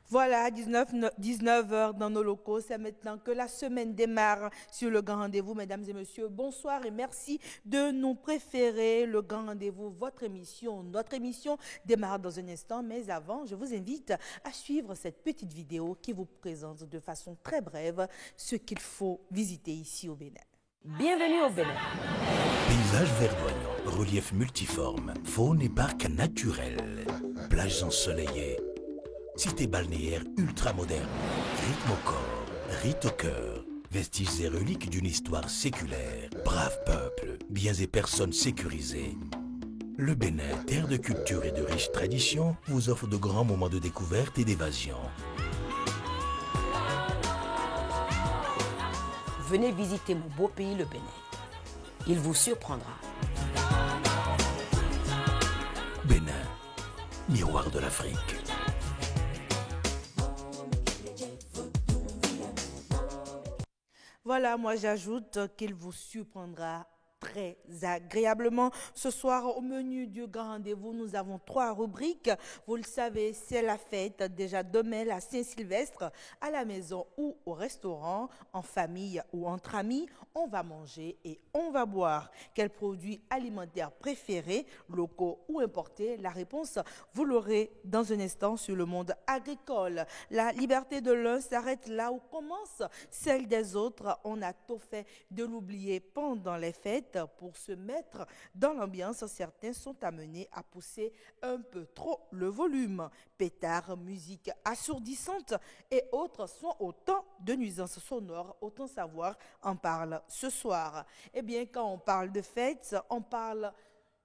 Voilà, 19 heures dans nos locaux. C'est maintenant que la semaine démarre sur le Grand Rendez-vous. Mesdames et messieurs, bonsoir et merci de nous préférer le Grand Rendez-vous, votre émission. Notre émission démarre dans un instant, mais avant, je vous invite à suivre cette petite vidéo qui vous présente de façon très brève ce qu'il faut visiter ici au Bénin. Bienvenue au Bénin. Paysage verdoyant, relief multiforme, faune et parc naturel, plages ensoleillées, cité balnéaire ultra moderne, rythme au corps, rite au cœur, vestiges et reliques d'une histoire séculaire, brave peuple, biens et personnes sécurisées. Le Bénin, terre de culture et de riches traditions, vous offre de grands moments de découverte et d'évasion. Venez visiter mon beau pays, le Bénin. Il vous surprendra. Bénin, miroir de l'Afrique. Voilà, moi j'ajoute qu'il vous surprendra très agréablement. Ce soir, au menu du Grand Rendez-vous, nous avons 3 rubriques. Vous le savez, c'est la fête. Déjà demain, la Saint-Sylvestre, à la maison ou au restaurant, en famille ou entre amis, on va manger et on va boire. Quels produits alimentaires préférés, locaux ou importés? La réponse, vous l'aurez dans un instant sur le monde agricole. La liberté de l'un s'arrête là où commence celle des autres. On a tout fait de l'oublier pendant les fêtes. Pour se mettre dans l'ambiance, certains sont amenés à pousser un peu trop le volume. Pétards, musique assourdissante et autres sont autant de nuisances sonores. Autant savoir en parle ce soir. Eh bien, quand on parle de fêtes, on parle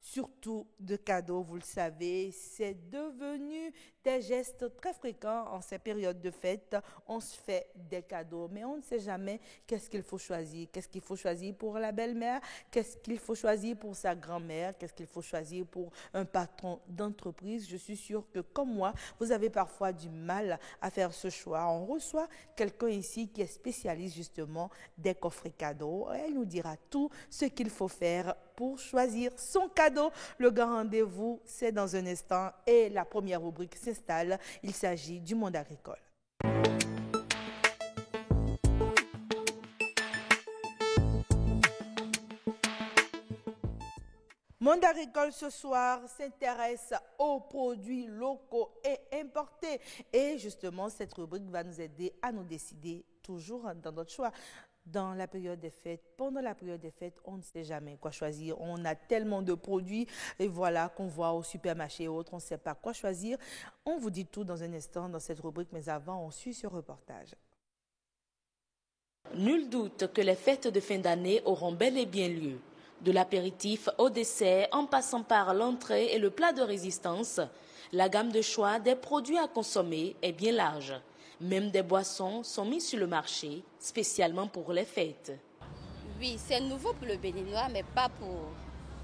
surtout de cadeaux, vous le savez, c'est devenu des gestes très fréquents en ces périodes de fête. On se fait des cadeaux, mais on ne sait jamais qu'est-ce qu'il faut choisir. Qu'est-ce qu'il faut choisir pour la belle-mère? Qu'est-ce qu'il faut choisir pour sa grand-mère? Qu'est-ce qu'il faut choisir pour un patron d'entreprise? Je suis sûre que, comme moi, vous avez parfois du mal à faire ce choix. On reçoit quelqu'un ici qui est spécialiste justement des coffrets cadeaux. Elle nous dira tout ce qu'il faut faire pour choisir son cadeau. Le Grand Rendez-vous, c'est dans un instant et la première rubrique s'installe. Il s'agit du monde agricole. Monde agricole ce soir s'intéresse aux produits locaux et importés. Et justement, cette rubrique va nous aider à nous décider toujours dans notre choix. Dans la période des fêtes, pendant la période des fêtes, on ne sait jamais quoi choisir. On a tellement de produits et voilà qu'on voit au supermarché et autres, on ne sait pas quoi choisir. On vous dit tout dans un instant dans cette rubrique, mais avant, on suit ce reportage. Nul doute que les fêtes de fin d'année auront bel et bien lieu. De l'apéritif au dessert, en passant par l'entrée et le plat de résistance, la gamme de choix des produits à consommer est bien large. Même des boissons sont mises sur le marché, spécialement pour les fêtes. Oui, c'est nouveau pour le Béninois, mais pas pour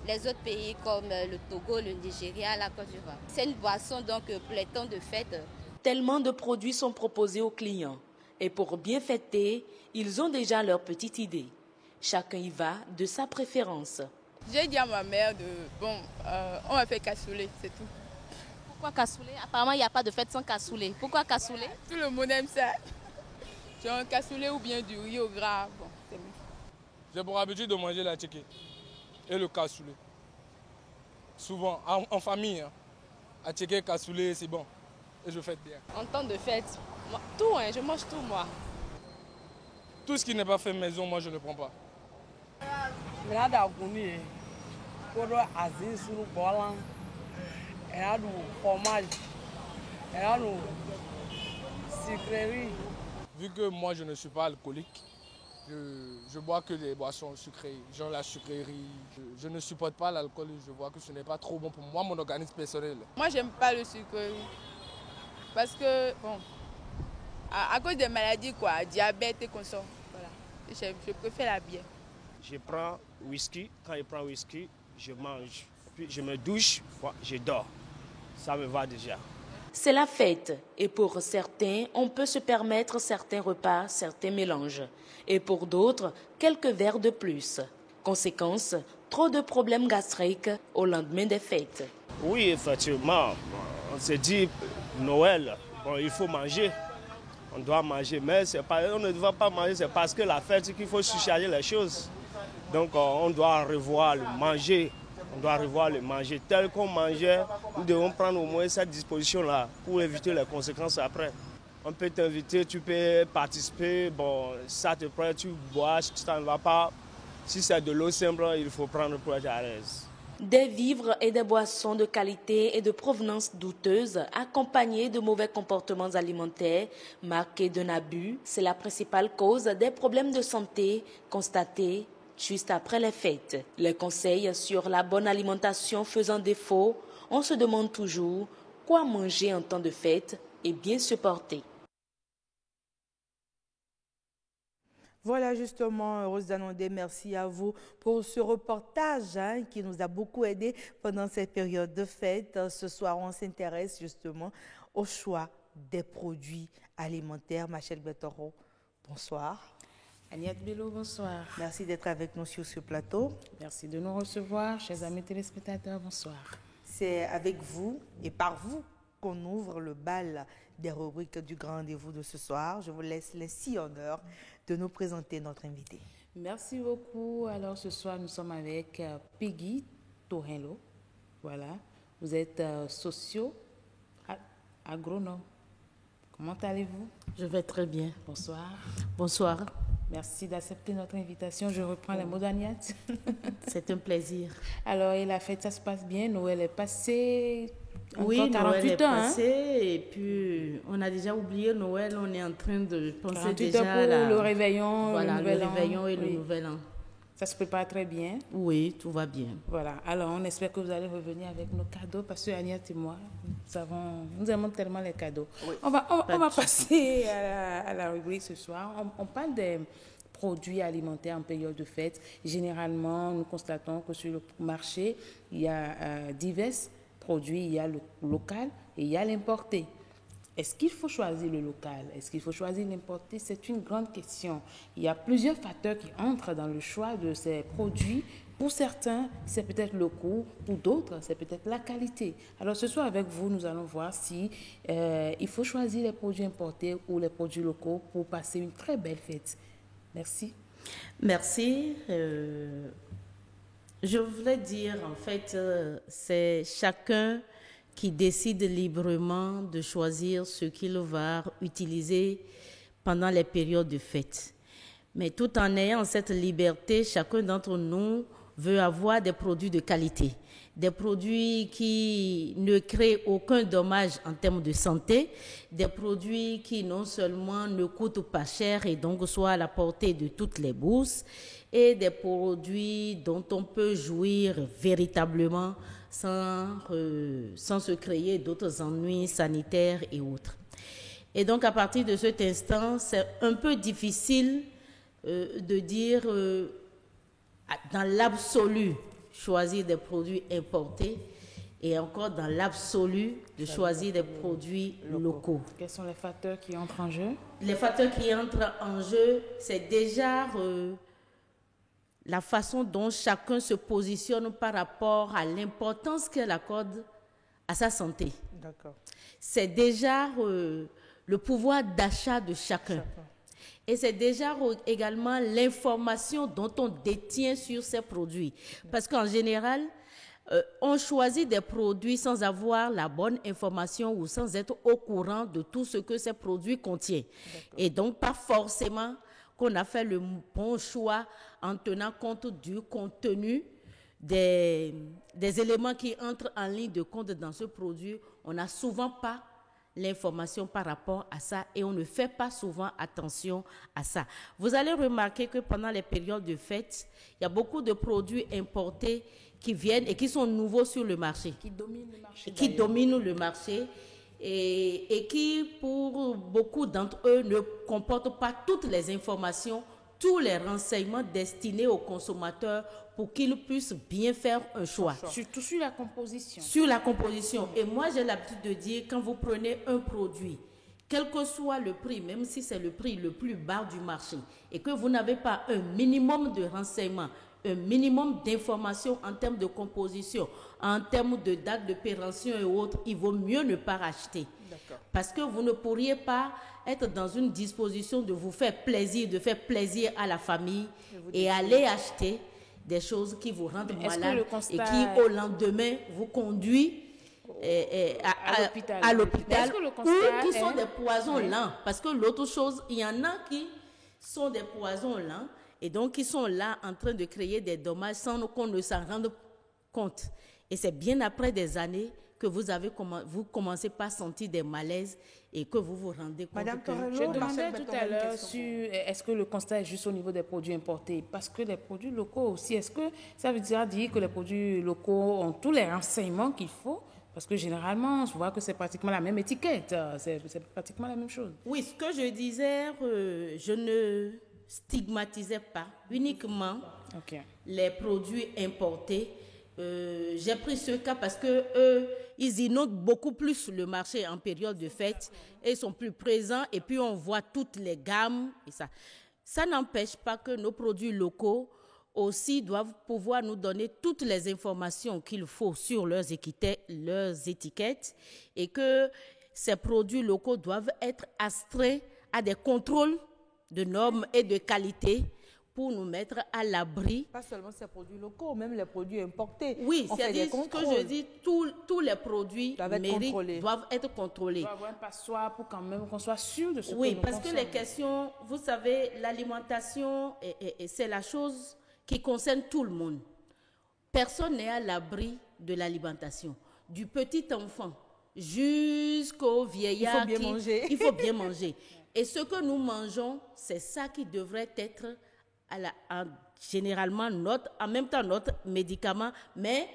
les autres pays comme le Togo, le Nigeria, la Côte d'Ivoire. C'est une boisson donc pour les temps de fête. Tellement de produits sont proposés aux clients. Et pour bien fêter, ils ont déjà leur petite idée. Chacun y va de sa préférence. J'ai dit à ma mère on va faire cassoulet, c'est tout. Pourquoi cassoulet? Apparemment, il n'y a pas de fête sans cassoulet. Pourquoi cassoulet? Tout le monde aime ça. J'ai un cassoulet ou bien du riz au gras. Bon, c'est mieux. J'ai pour habitude de manger la tchéké et le cassoulet. Souvent, en famille, hein. La tchéké, cassoulet, c'est bon. Et je fête bien. En temps de fête, tout, je mange tout, moi. Tout ce qui n'est pas fait maison, moi, je ne prends pas. Elle a du fromage, elle a du sucrerie. Vu que moi je ne suis pas alcoolique, je bois que des boissons sucrées, genre la sucrerie. Je ne supporte pas l'alcool, je vois que ce n'est pas trop bon pour moi, mon organisme personnel. Moi j'aime pas le sucre parce que, à cause des maladies, diabète et comme ça, voilà. Je préfère la bière. Je prends whisky, quand je prends whisky, je mange. Puis je me douche, je dors. Ça me va déjà. C'est la fête et pour certains, on peut se permettre certains repas, certains mélanges. Et pour d'autres, quelques verres de plus. Conséquence, trop de problèmes gastriques au lendemain des fêtes. Oui, effectivement. On s'est dit, Noël, bon, il faut manger. On doit manger, mais on ne doit pas manger, c'est parce que la fête qu'il faut surcharger les choses. Donc on doit revoir le manger. On doit revoir le manger. Tel qu'on mangeait, nous devons prendre au moins cette disposition-là pour éviter les conséquences après. On peut t'inviter, tu peux participer, bon, ça te prend, tu bois, si ça ne va pas. Si c'est de l'eau simple, il faut prendre pour être à l'aise. Des vivres et des boissons de qualité et de provenance douteuse, accompagnés de mauvais comportements alimentaires, marqués d'un abus, c'est la principale cause des problèmes de santé constatés juste après les fêtes. Les conseils sur la bonne alimentation faisant défaut, on se demande toujours quoi manger en temps de fête et bien se porter. Voilà justement, Rose Danondé, merci à vous pour ce reportage qui nous a beaucoup aidé pendant cette période de fête. Ce soir, on s'intéresse justement au choix des produits alimentaires. Machel Betoro, bonsoir. Agnès Bello, bonsoir. Merci d'être avec nous sur ce plateau. Merci de nous recevoir, chers amis téléspectateurs, bonsoir. C'est avec vous et par vous qu'on ouvre le bal des rubriques du grand rendez-vous de ce soir. Je vous laisse les si honneurs de nous présenter notre invité. Merci beaucoup. Alors ce soir, nous sommes avec Peggy Tohenlo. Voilà. Vous êtes socio-agronome. Comment allez-vous? Je vais très bien. Bonsoir. Bonsoir. Merci d'accepter notre invitation. Je reprends les mots d'Agnès. C'est un plaisir. Alors, et la fête, ça se passe bien? Noël est passé? Oui, encore 48 Noël est ans, passé et puis on a déjà oublié Noël. On est en train de penser déjà pour le réveillon, voilà, le réveillon et oui. le nouvel an. Ça se prépare très bien. Oui, tout va bien. Voilà. Alors, on espère que vous allez revenir avec nos cadeaux parce que Agnès et moi, nous aimons tellement les cadeaux. Oui. On va passer à la rubrique ce soir. On parle des produits alimentaires en période de fête. Généralement, nous constatons que sur le marché, il y a divers produits. Il y a le local et il y a l'importé. Est-ce qu'il faut choisir le local? Est-ce qu'il faut choisir l'importé? C'est une grande question. Il y a plusieurs facteurs qui entrent dans le choix de ces produits. Pour certains, c'est peut-être le coût. Pour d'autres, c'est peut-être la qualité. Alors ce soir, avec vous, nous allons voir si il faut choisir les produits importés ou les produits locaux pour passer une très belle fête. Merci. Merci. Je voulais dire, en fait, c'est chacun qui décide librement de choisir ce qu'il va utiliser pendant les périodes de fête. Mais tout en ayant cette liberté, chacun d'entre nous veut avoir des produits de qualité, des produits qui ne créent aucun dommage en termes de santé, des produits qui non seulement ne coûtent pas cher et donc soient à la portée de toutes les bourses, et des produits dont on peut jouir véritablement sans se créer d'autres ennuis sanitaires et autres. Et donc, à partir de cet instant, c'est un peu difficile de dire, dans l'absolu, choisir des produits importés et encore dans l'absolu, de choisir des produits locaux. Quels sont les facteurs qui entrent en jeu? Les facteurs qui entrent en jeu, c'est déjà la façon dont chacun se positionne par rapport à l'importance qu'elle accorde à sa santé. D'accord. C'est déjà le pouvoir d'achat de chacun. Et c'est déjà également l'information dont on détient sur ces produits. Parce qu'en général, on choisit des produits sans avoir la bonne information ou sans être au courant de tout ce que ces produits contiennent. Et donc, pas forcément qu'on a fait le bon choix en tenant compte du contenu des éléments qui entrent en ligne de compte dans ce produit. On n'a souvent pas l'information par rapport à ça et on ne fait pas souvent attention à ça. Vous allez remarquer que pendant les périodes de fête, il y a beaucoup de produits importés qui viennent et qui sont nouveaux sur le marché. Qui dominent le marché. Qui dominent le marché. Et qui, pour beaucoup d'entre eux, ne comportent pas toutes les informations, tous les renseignements destinés aux consommateurs pour qu'ils puissent bien faire un choix. Surtout sur la composition. Sur la composition. Et moi, j'ai l'habitude de dire, quand vous prenez un produit, quel que soit le prix, même si c'est le prix le plus bas du marché, et que vous n'avez pas un minimum de renseignements, un minimum d'informations en termes de composition, en termes de date de péremption et autres, il vaut mieux ne pas racheter. Parce que vous ne pourriez pas être dans une disposition de vous faire plaisir, de faire plaisir à la famille et aller acheter des choses qui vous rendent malade et qui, au lendemain, vous conduit à l'hôpital ou qui sont des poisons lents. Parce que l'autre chose, il y en a qui sont des poisons lents et donc qui sont là en train de créer des dommages sans qu'on ne s'en rende compte. Et c'est bien après des années que vous commencez par sentir des malaises et que vous vous rendez compte. Madame Torello, je demandais tout à l'heure est-ce que le constat est juste au niveau des produits importés? Parce que les produits locaux aussi, est-ce que ça veut dire que les produits locaux ont tous les renseignements qu'il faut? Parce que généralement, on voit que c'est pratiquement la même étiquette, c'est pratiquement la même chose. Oui, ce que je disais, je ne stigmatisais pas uniquement les produits importés. J'ai pris ce cas parce que ils inondent beaucoup plus le marché en période de fête et ils sont plus présents et puis on voit toutes les gammes et ça n'empêche pas que nos produits locaux aussi doivent pouvoir nous donner toutes les informations qu'il faut sur leurs étiquettes et que ces produits locaux doivent être astreints à des contrôles de normes et de qualité pour nous mettre à l'abri. Pas seulement ces produits locaux, même les produits importés. Oui, c'est-à-dire ce que je dis, tous les produits doivent être contrôlés. Il doit avoir un passoire pour quand même qu'on soit sûr de ce que nous consommons. Oui, parce que les questions, vous savez, l'alimentation, c'est la chose qui concerne tout le monde. Personne n'est à l'abri de l'alimentation. Du petit enfant jusqu'au vieillard. Il faut bien manger. Il faut bien manger. Et ce que nous mangeons, c'est ça qui devrait être généralement en même temps notre médicament, mais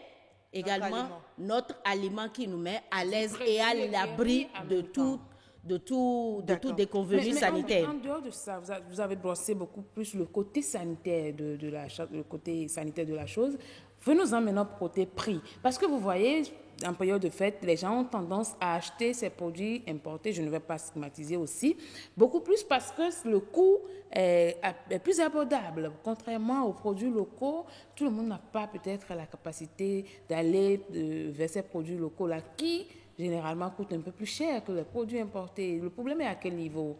également notre aliment qui nous met à l'aise et à l'abri de tout déconvenu sanitaire. En dehors de ça, vous avez brossé beaucoup plus le côté sanitaire le côté sanitaire de la chose. Venons-en maintenant au côté prix. Parce que vous voyez, en période de fête, les gens ont tendance à acheter ces produits importés, je ne vais pas stigmatiser aussi, beaucoup plus parce que le coût est plus abordable. Contrairement aux produits locaux, tout le monde n'a pas peut-être la capacité d'aller vers ces produits locaux-là qui, généralement, coûtent un peu plus cher que les produits importés. Le problème est à quel niveau?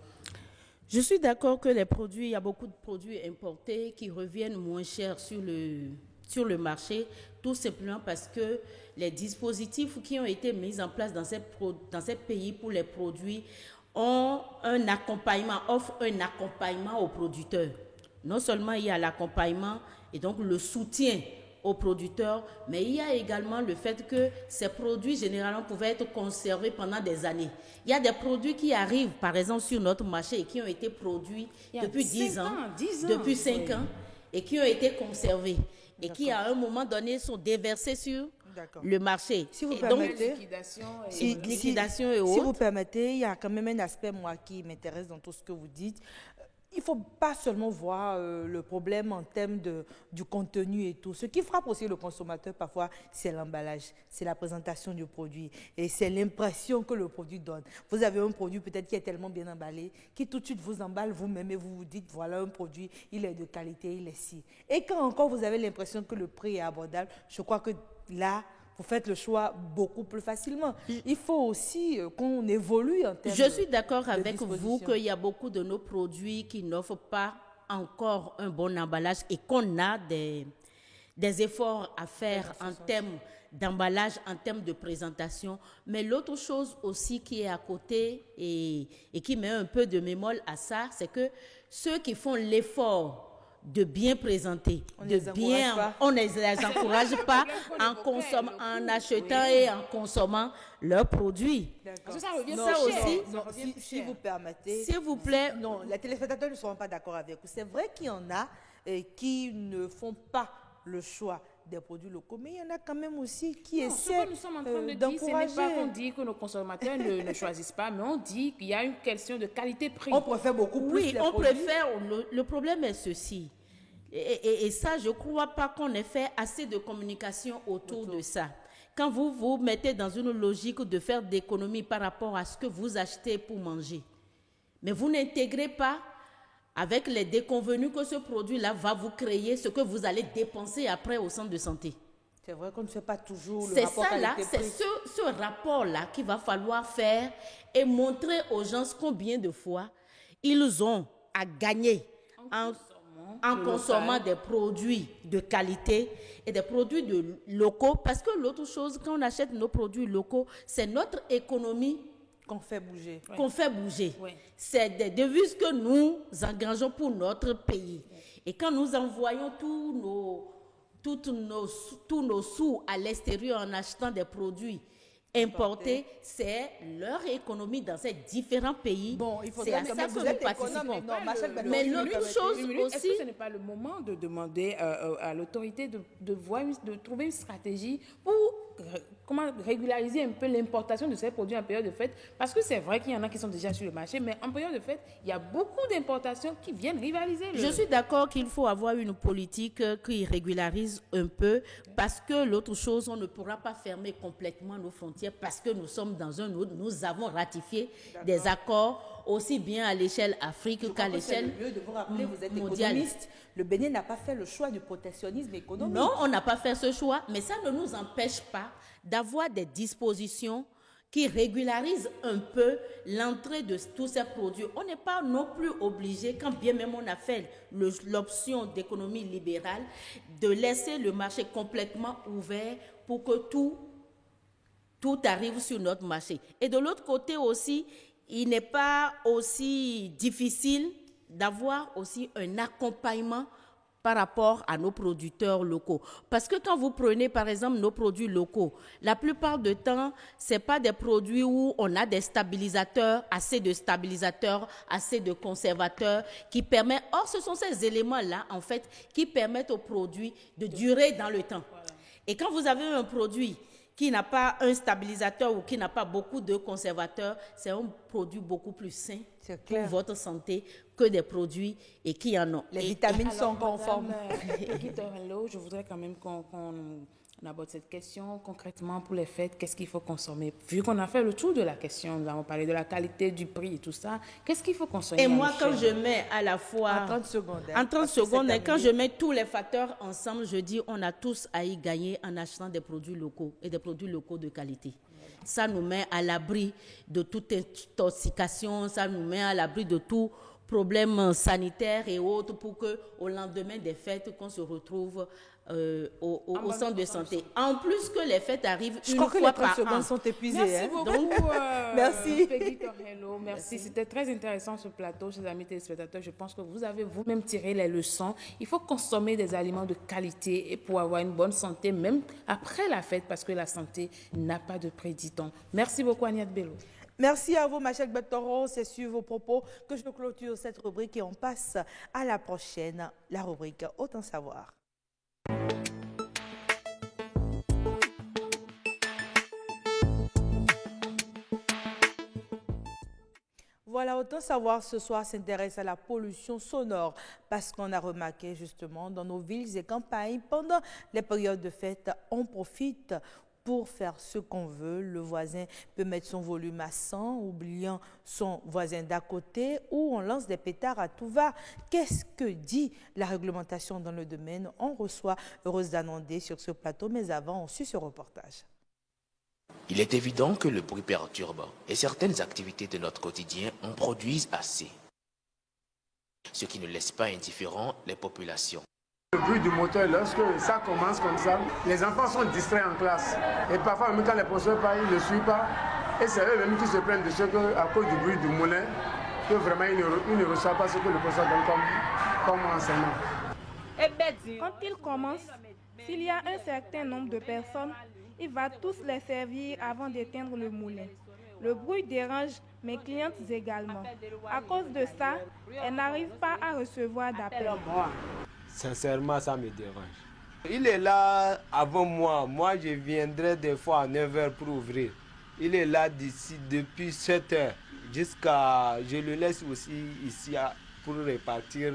Je suis d'accord que il y a beaucoup de produits importés qui reviennent moins chers sur le marché, tout simplement parce que les dispositifs qui ont été mis en place dans ces pays pour les produits offrent un accompagnement aux producteurs. Non seulement il y a l'accompagnement et donc le soutien aux producteurs, mais il y a également le fait que ces produits généralement pouvaient être conservés pendant des années. Il y a des produits qui arrivent par exemple sur notre marché et qui ont été produits depuis 10 ans, depuis 5 ans et qui ont été conservés. Et qui, à un moment donné, sont déversés sur le marché. Si vous permettez, liquidation et autres. Si vous permettez, il y a quand même un aspect, moi, qui m'intéresse dans tout ce que vous dites. Il ne faut pas seulement voir le problème en termes du contenu et tout. Ce qui frappe aussi le consommateur parfois, c'est l'emballage, c'est la présentation du produit et c'est l'impression que le produit donne. Vous avez un produit peut-être qui est tellement bien emballé, qui tout de suite vous emballe vous-même et vous vous dites, voilà un produit, il est de qualité, il est si. Et quand encore vous avez l'impression que le prix est abordable, je crois que là, vous faites le choix beaucoup plus facilement. Il faut aussi qu'on évolue en termes de Je suis d'accord avec vous qu'il y a beaucoup de nos produits qui n'offrent pas encore un bon emballage et qu'on a des efforts à faire en termes d'emballage, en termes de présentation. Mais l'autre chose aussi qui est à côté et qui met un peu de bémol à ça, c'est que ceux qui font l'effort de bien présenter, on ne les encourage pas en achetant et en consommant leurs produits. Ça revient aussi. Si vous permettez. S'il vous plaît. Non, les téléspectateurs ne seront pas d'accord avec vous. C'est vrai qu'il y en a qui ne font pas le choix des produits locaux, mais il y en a quand même aussi qui essaient d'encourager. Ce que nous sommes en train de dire, ce n'est pas qu'on dit que nos consommateurs ne choisissent pas, mais on dit qu'il y a une question de qualité-prix. On préfère beaucoup plus les produits. Préfère. Le problème est ceci. Et ça, je ne crois pas qu'on ait fait assez de communication autour de ça. Quand vous vous mettez dans une logique de faire d'économie par rapport à ce que vous achetez pour manger, mais vous n'intégrez pas avec les déconvenus que ce produit-là va vous créer, ce que vous allez dépenser après au centre de santé. C'est vrai qu'on ne fait pas toujours le C'est rapport ça là, qualité-prix. c'est ce rapport-là qu'il va falloir faire et montrer aux gens combien de fois ils ont à gagner en consommant des produits de qualité et des produits locaux. Parce que l'autre chose, quand on achète nos produits locaux, c'est notre économie qu'on fait bouger. Qu'on fait bouger. Oui. C'est des devises que nous engageons pour notre pays. Et quand nous envoyons tous nos sous à l'extérieur en achetant des produits importés, c'est leur économie dans ces différents pays. Bon, il faut c'est à ça que nous participons. Mais l'autre chose aussi... Est-ce que ce n'est pas le moment de demander à l'autorité de trouver une stratégie pour régulariser un peu l'importation de ces produits en période de fête? Parce que c'est vrai qu'il y en a qui sont déjà sur le marché, mais en période de fête, il y a beaucoup d'importations qui viennent rivaliser. Je suis d'accord qu'il faut avoir une politique qui régularise un peu, parce que l'autre chose, on ne pourra pas fermer complètement nos frontières, parce que nous sommes dans un autre, nous avons ratifié des accords aussi bien à l'échelle Afrique qu'à l'échelle mondiale. De vous rappeler, vous êtes mondiale. économiste. Le Bénin n'a pas fait le choix du protectionnisme économique. Non, on n'a pas fait ce choix, mais ça ne nous empêche pas d'avoir des dispositions qui régularisent un peu l'entrée de tous ces produits. On n'est pas non plus obligé, quand bien même on a fait l'option d'économie libérale, de laisser le marché complètement ouvert pour que tout arrive sur notre marché. Et de l'autre côté aussi, il n'est pas aussi difficile d'avoir aussi un accompagnement par rapport à nos producteurs locaux. Parce que quand vous prenez, par exemple, nos produits locaux, la plupart du temps, ce n'est pas des produits où on a des stabilisateurs, assez de conservateurs qui permettent... Or, ce sont ces éléments-là, en fait, qui permettent aux produits de durer dans le temps. Voilà. Et quand vous avez un produit qui n'a pas un stabilisateur ou qui n'a pas beaucoup de conservateurs, c'est un produit beaucoup plus sain pour votre santé que des produits et qui en ont. Les vitamines sont conformes. Je voudrais quand même qu'on aborde cette question concrètement pour les fêtes. Qu'est-ce qu'il faut consommer? Vu qu'on a fait le tour de la question, nous avons parlé de la qualité, du prix et tout ça. Qu'est-ce qu'il faut consommer? Et moi, quand je mets à la fois... En 30 secondes. En 30 secondes, et quand je mets tous les facteurs ensemble, je dis on a tous à y gagner en achetant des produits locaux et des produits locaux de qualité. Ça nous met à l'abri de toute intoxication, ça nous met à l'abri de tout problème sanitaire et autres pour qu'au lendemain des fêtes, qu'on se retrouve au centre de santé. En plus que les fêtes arrivent une fois par an. Je crois que les 30 secondes sont épuisées. Merci beaucoup, merci. Peggy Torello. Merci. C'était très intéressant ce plateau, chers amis téléspectateurs. Je pense que vous avez vous-même tiré les leçons. Il faut consommer des aliments de qualité et pour avoir une bonne santé, même après la fête, parce que la santé n'a pas de prix, dit-on. Merci beaucoup, Agnès Bello. Merci à vous, Machel Bettoro. C'est sur vos propos que je clôture cette rubrique et on passe à la prochaine, la rubrique Autant savoir. Voilà, Autant savoir ce soir s'intéresse à la pollution sonore parce qu'on a remarqué justement dans nos villes et campagnes, pendant les périodes de fête, on profite pour faire ce qu'on veut. Le voisin peut mettre son volume à 100, oubliant son voisin d'à côté, ou on lance des pétards à tout va. Qu'est-ce que dit la réglementation dans le domaine? On reçoit Heureuse Danandé sur ce plateau, mais avant, on suit ce reportage. Il est évident que le bruit perturbe et certaines activités de notre quotidien en produisent assez, ce qui ne laisse pas indifférents les populations. Le bruit du moteur, lorsque ça commence comme ça, les enfants sont distraits en classe. Et parfois, même quand les professeurs parlent, ils ne suivent pas. Et c'est eux-mêmes qui se plaignent de ce qu'à cause du bruit du moulin, que vraiment ils ne reçoivent pas ce que le professeur donne comme enseignement. Quand il commence, s'il y a un certain nombre de personnes, il va tous les servir avant d'éteindre le moulin. Le bruit dérange mes clientes également. À cause de ça, elles n'arrivent pas à recevoir d'appel. Sincèrement, ça me dérange. Il est là avant moi. Moi, je viendrai des fois à 9h pour ouvrir. Il est là d'ici depuis 7h jusqu'à... Je le laisse aussi ici pour repartir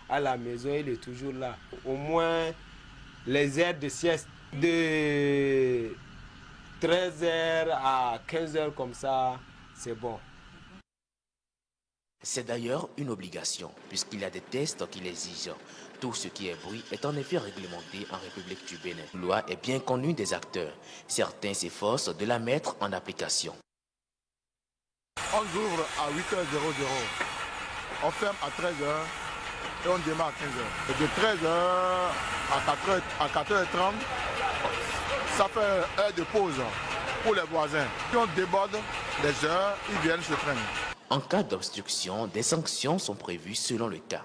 à la maison. Il est toujours là. Au moins, les heures de sieste de 13h à 15h comme ça, c'est bon. C'est d'ailleurs une obligation, puisqu'il y a des tests qui l'exigent. Tout ce qui est bruit est en effet réglementé en République du Bénin. La loi est bien connue des acteurs. Certains s'efforcent de la mettre en application. On ouvre à 8h00. On ferme à 13h et on démarre à 15h. Et de 13h à 4h30, ça fait heure de pause pour les voisins. Si on déborde les heures, ils viennent se traîner. En cas d'obstruction, des sanctions sont prévues selon le cas.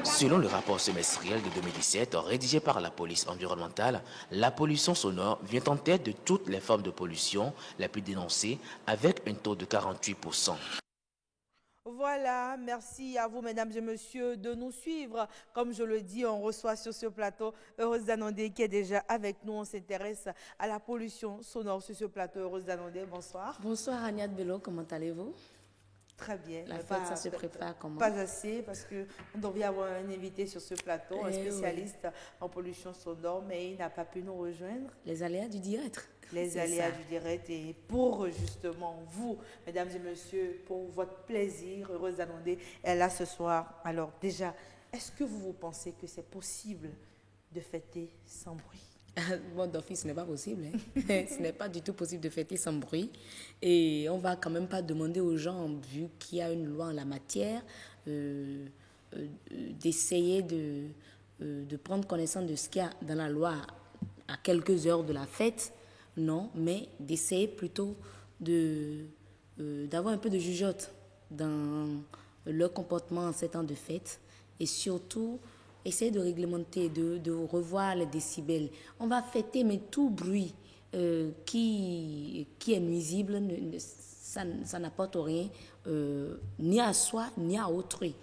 Selon le rapport semestriel de 2017 rédigé par la police environnementale, la pollution sonore vient en tête de toutes les formes de pollution les plus dénoncées avec un taux de 48%. Voilà, merci à vous, mesdames et messieurs, de nous suivre. Comme je le dis, on reçoit sur ce plateau Heureuse Danondé qui est déjà avec nous. On s'intéresse à la pollution sonore sur ce plateau. Heureuse Danondé, bonsoir. Bonsoir Agnès Bello, comment allez-vous? Très bien. La fête, ça se prépare comment? Pas assez, parce qu'on devait avoir un invité sur ce plateau, un spécialiste en pollution sonore, mais il n'a pas pu nous rejoindre. Les aléas du direct. Les aléas du direct. Et pour justement vous, mesdames et messieurs, pour votre plaisir, Heureuse Danondé est là ce soir. Alors déjà, est-ce que vous pensez que c'est possible de fêter sans bruit? Bon, d'office, ce n'est pas possible. Hein. Ce n'est pas du tout possible de fêter sans bruit. Et on ne va quand même pas demander aux gens, vu qu'il y a une loi en la matière, d'essayer de prendre connaissance de ce qu'il y a dans la loi à quelques heures de la fête. Non, mais d'essayer plutôt d'avoir un peu de jugeote dans leur comportement en ces temps de fête. Et surtout, essayer de réglementer, de revoir les décibels. On va fêter, mais tout bruit qui est nuisible, ça n'apporte rien, ni à soi, ni à autrui.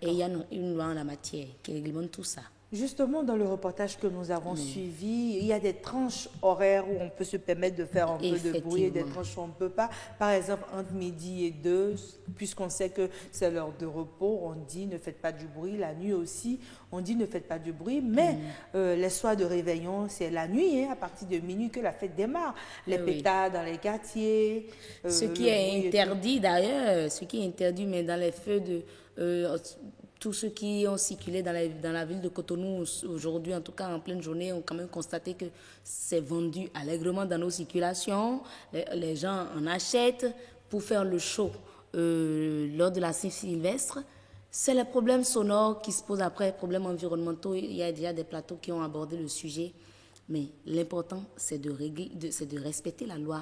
Et il y a une loi en la matière qui réglemente tout ça. Justement, dans le reportage que nous avons suivi, il y a des tranches horaires où on peut se permettre de faire un peu de bruit et des tranches où on ne peut pas. Par exemple, entre midi et 2, puisqu'on sait que c'est l'heure de repos, on dit ne faites pas du bruit. La nuit aussi, on dit ne faites pas du bruit. Mais les soirs de réveillon, c'est la nuit, hein, à partir de minuit que la fête démarre. Les pétards dans les quartiers. Ce qui est interdit d'ailleurs, ce qui est interdit, mais dans les feux de... tous ceux qui ont circulé dans la ville de Cotonou aujourd'hui, en tout cas en pleine journée, ont quand même constaté que c'est vendu allègrement dans nos circulations. Les gens en achètent pour faire le show lors de la Saint-Sylvestre. C'est les problèmes sonores qui se posent après, problèmes environnementaux. Il y a déjà des plateaux qui ont abordé le sujet. Mais l'important, c'est de respecter la loi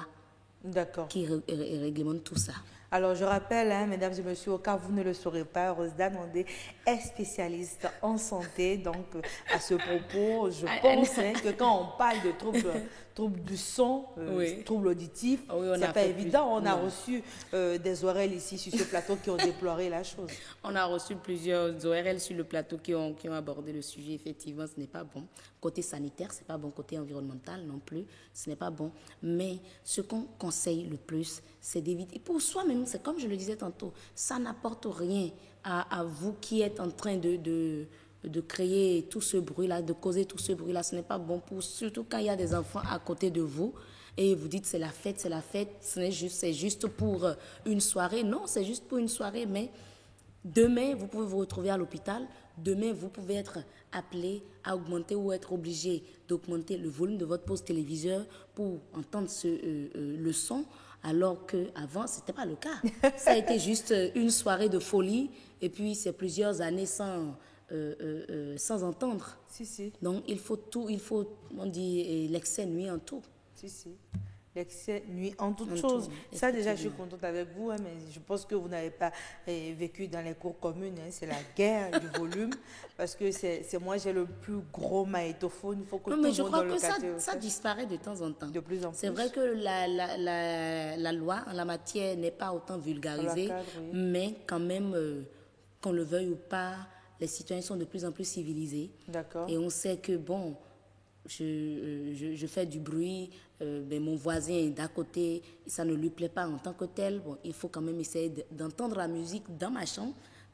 qui réglemente tout ça. Alors, je rappelle, hein, mesdames et messieurs, au cas où vous ne le saurez pas, Heureuse Danondé est spécialiste en santé. Donc, à ce propos, je pense que quand on parle de troubles du son, troubles auditifs, c'est pas évident. On a reçu des ORL ici sur ce plateau qui ont déploré la chose. On a reçu plusieurs ORL sur le plateau qui ont abordé le sujet. Effectivement, ce n'est pas bon. Côté sanitaire, ce n'est pas bon. Côté environnemental non plus, ce n'est pas bon. Mais ce qu'on conseille le plus, c'est d'éviter. Pour soi-même, c'est comme je le disais tantôt, ça n'apporte rien à vous qui êtes en train de créer tout ce bruit-là, de causer tout ce bruit-là. Ce n'est pas bon, surtout quand il y a des enfants à côté de vous et vous dites c'est la fête, c'est juste pour une soirée. Non, c'est juste pour une soirée, mais demain, vous pouvez vous retrouver à l'hôpital. Demain, vous pouvez être appelé à augmenter ou être obligé d'augmenter le volume de votre poste téléviseur pour entendre le son, alors qu'avant, ce n'était pas le cas. Ça a été juste une soirée de folie et puis c'est plusieurs années sans entendre. Donc, on dit l'excès nuit en tout. L'excès nuit en toutes choses. Ça, déjà, je suis contente avec vous, hein, mais je pense que vous n'avez pas vécu dans les cours communes. Hein, c'est la guerre du volume, parce que c'est moi, j'ai le plus gros magnétophone. Il faut que non, mais je crois que ça disparaît de temps en temps. De plus en plus. C'est vrai que la loi en la matière n'est pas autant vulgarisée, mais quand même, qu'on le veuille ou pas, les citoyens sont de plus en plus civilisés. D'accord. Et on sait que, bon, je fais du bruit, mais mon voisin d'à côté, ça ne lui plaît pas en tant que tel. Bon, il faut quand même essayer d'entendre la musique dans ma chambre,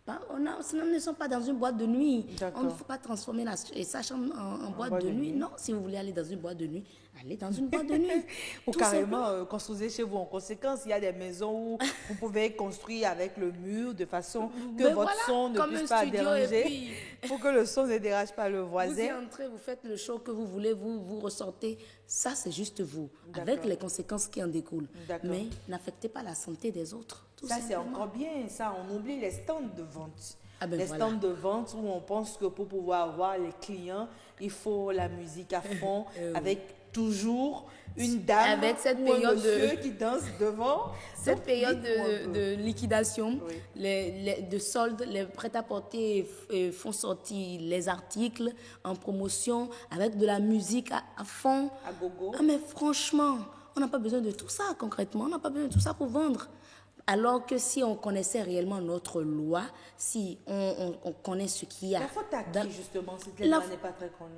On ne sont pas dans une boîte de nuit. On ne faut pas transformer sa chambre en boîte de nuit. Non, si vous voulez aller dans une boîte de nuit, allez dans une boîte de nuit. Ou carrément construisez chez vous. En conséquence, il y a des maisons où vous pouvez construire avec le mur de façon que votre son ne puisse pas déranger. Pour que le son ne dérange pas le voisin. Vous y entrez, vous faites le show que vous voulez, vous ressortez. Ça, c'est juste vous, avec les conséquences qui en découlent. Mais n'affectez pas la santé des autres. Ça, c'est encore bien. Ça, on oublie les stands de vente. Les stands de vente où on pense que pour pouvoir avoir les clients, il faut la musique à fond, avec toujours une dame avec cette ou période un monsieur qui danse devant. Cette période de liquidation, de soldes, les prêt-à-porter font sortir les articles en promotion avec de la musique à fond. À gogo. Ah, mais franchement, on n'a pas besoin de tout ça concrètement. On n'a pas besoin de tout ça pour vendre. Alors que si on connaissait réellement notre loi, si on connaît ce qu'il y a... La faute à qui, justement, si la loi n'est pas très connue?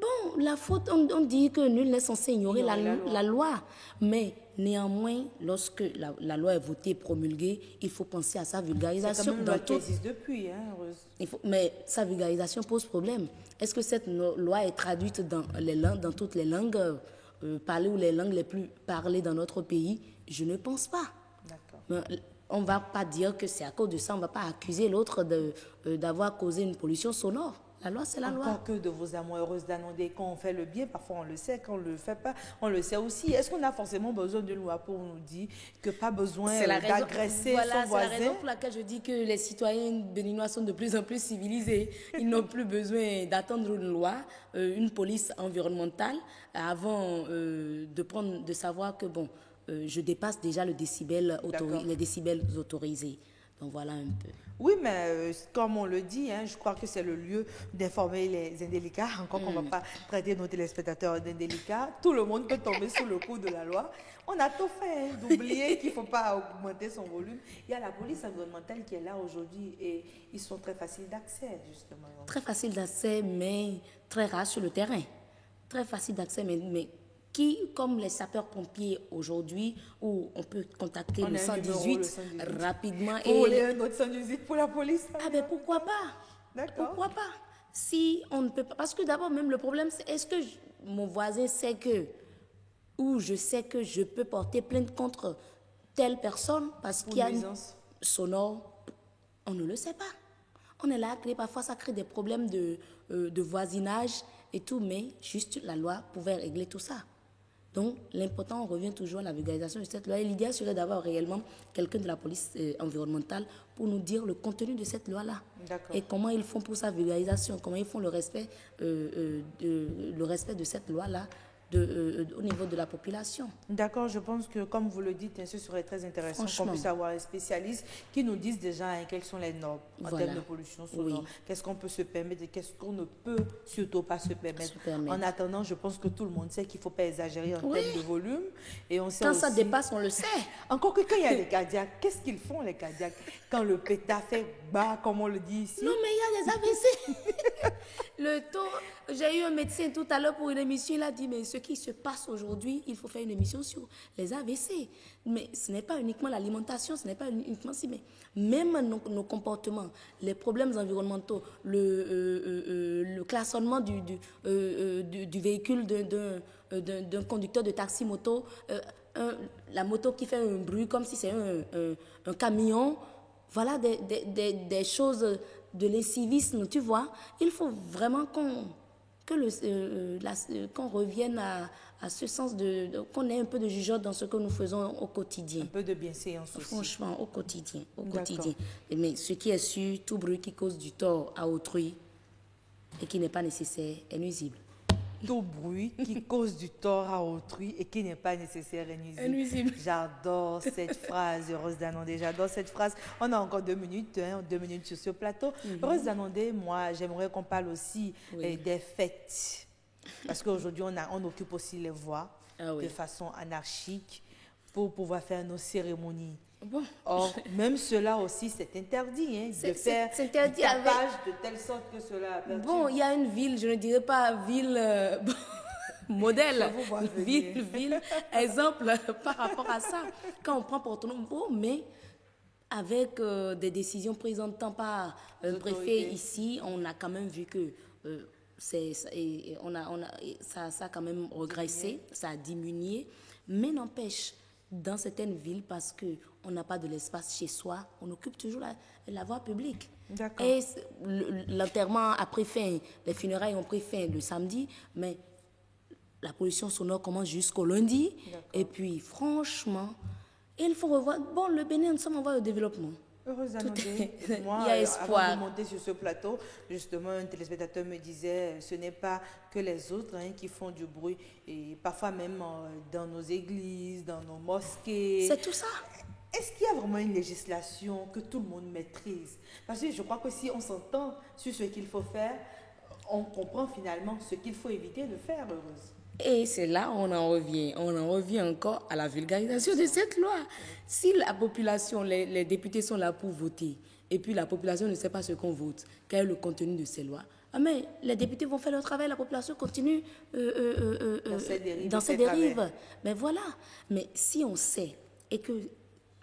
Bon, la faute, on dit que nul n'est censé ignorer la loi. Mais néanmoins, lorsque la loi est votée, promulguée, il faut penser à sa vulgarisation. C'est quand même une loi qui existe depuis, hein, mais sa vulgarisation pose problème. Est-ce que cette loi est traduite dans toutes les langues parlées ou les langues les plus parlées dans notre pays? Je ne pense pas. On ne va pas dire que c'est à cause de ça, on ne va pas accuser l'autre d'avoir causé une pollution sonore. La loi, c'est la loi. Encore que de vos amours heureuses d'Anondé, quand on fait le bien, parfois on le sait, quand on ne le fait pas, on le sait aussi. Est-ce qu'on a forcément besoin d'une loi pour nous dire que pas besoin d'agresser son voisin? C'est la raison pour laquelle je dis que les citoyens béninois sont de plus en plus civilisés. Ils n'ont plus besoin d'attendre une loi, une police environnementale, avant de savoir que, bon, je dépasse déjà les décibels autorisés. Donc voilà un peu. Oui, mais comme on le dit, hein, je crois que c'est le lieu d'informer les indélicats. Encore qu'on ne va pas traiter nos téléspectateurs d'indélicats. Tout le monde peut tomber sous le coup de la loi. On a tout fait d'oublier qu'il ne faut pas augmenter son volume. Il y a la police environnementale qui est là aujourd'hui et ils sont très faciles d'accès, justement. Très faciles d'accès, mais très rares sur le terrain. Très facile d'accès, mais qui, comme les sapeurs-pompiers aujourd'hui, où on peut contacter le 118 rapidement. Pour un autre 118 pour la police. Ah ben pourquoi pas? D'accord. Pourquoi pas? Si on ne peut pas... Parce que d'abord, même le problème, c'est est-ce que mon voisin sait que, ou je sais que je peux porter plainte contre telle personne parce qu'il y a une sonore? On ne le sait pas. On est là, parfois ça crée des problèmes de voisinage et tout, mais juste la loi pouvait régler tout ça. Donc, l'important, on revient toujours à la vulgarisation de cette loi. Et l'idée serait d'avoir réellement quelqu'un de la police environnementale pour nous dire le contenu de cette loi-là. Et comment ils font pour sa vulgarisation, comment ils font le respect de cette loi-là au niveau de la population. D'accord, je pense que, comme vous le dites, ce serait très intéressant qu'on puisse avoir un spécialiste qui nous dise déjà quelles sont les normes en termes de pollution sonore. Qu'est-ce qu'on peut se permettre et qu'est-ce qu'on ne peut surtout pas se permettre. En attendant, je pense que tout le monde sait qu'il ne faut pas exagérer en termes de volume. Et on sait quand ça dépasse, on le sait. Encore que quand il y a les cardiaques, qu'est-ce qu'ils font les cardiaques? Quand le pétard fait bas, comme on le dit ici. Non, mais il y a des AVC. Le taux, j'ai eu un médecin tout à l'heure pour une émission, il a dit, mais ce qui se passe aujourd'hui, il faut faire une émission sur les AVC. Mais ce n'est pas uniquement l'alimentation, ce n'est pas uniquement si, mais même nos comportements, les problèmes environnementaux, le klaxonnement du véhicule d'un conducteur de taxi-moto, la moto qui fait un bruit comme si c'est un camion. Voilà des choses de l'incivisme, tu vois. Il faut vraiment qu'on revienne à ce sens qu'on ait un peu de jugeote dans ce que nous faisons au quotidien. Un peu de bienséance aussi. Franchement, au quotidien. Mais ce qui est sûr, tout bruit qui cause du tort à autrui et qui n'est pas nécessaire est nuisible. Tout bruit qui cause du tort à autrui et qui n'est pas nécessaire est nuisible. J'adore cette phrase, Heureuse d'Anondé. J'adore cette phrase. On a encore 2 minutes, 2 minutes sur ce plateau. Heureuse d'Anondé, moi, j'aimerais qu'on parle aussi des fêtes. Parce qu'aujourd'hui, on occupe aussi les voies de façon anarchique pour pouvoir faire nos cérémonies. Bon. Or, même cela aussi, c'est interdit, de faire du tapage de telle sorte que cela perturbe. Bon, il y a une ville, je ne dirais pas ville modèle, ville, exemple par rapport à ça. Quand on prend Porto Novo, mais avec des décisions prises en temps par un préfet ici, on a quand même vu que ça a quand même régressé, ça a diminué. Mais n'empêche, dans certaines villes, parce qu'on n'a pas de l'espace chez soi, on occupe toujours la voie publique. Et l'enterrement a pris fin, les funérailles ont pris fin le samedi, mais la pollution sonore commence jusqu'au lundi. Et puis, franchement, il faut revoir. Bon, le Bénin, nous sommes en voie de développement. Heureuse Anodé. Moi, il y a espoir. Avant de monter sur ce plateau, justement, un téléspectateur me disait, ce n'est pas que les autres qui font du bruit, et parfois même dans nos églises, dans nos mosquées. C'est tout ça. Est-ce qu'il y a vraiment une législation que tout le monde maîtrise? Parce que je crois que si on s'entend sur ce qu'il faut faire, on comprend finalement ce qu'il faut éviter de faire, Heureuse. Et c'est là on en revient encore à la vulgarisation de cette loi. Si la population, les députés sont là pour voter, et puis la population ne sait pas ce qu'on vote, quel est le contenu de ces lois, mais les députés vont faire leur travail, la population continue dans ses dérives. Mais voilà. Mais si on sait, et que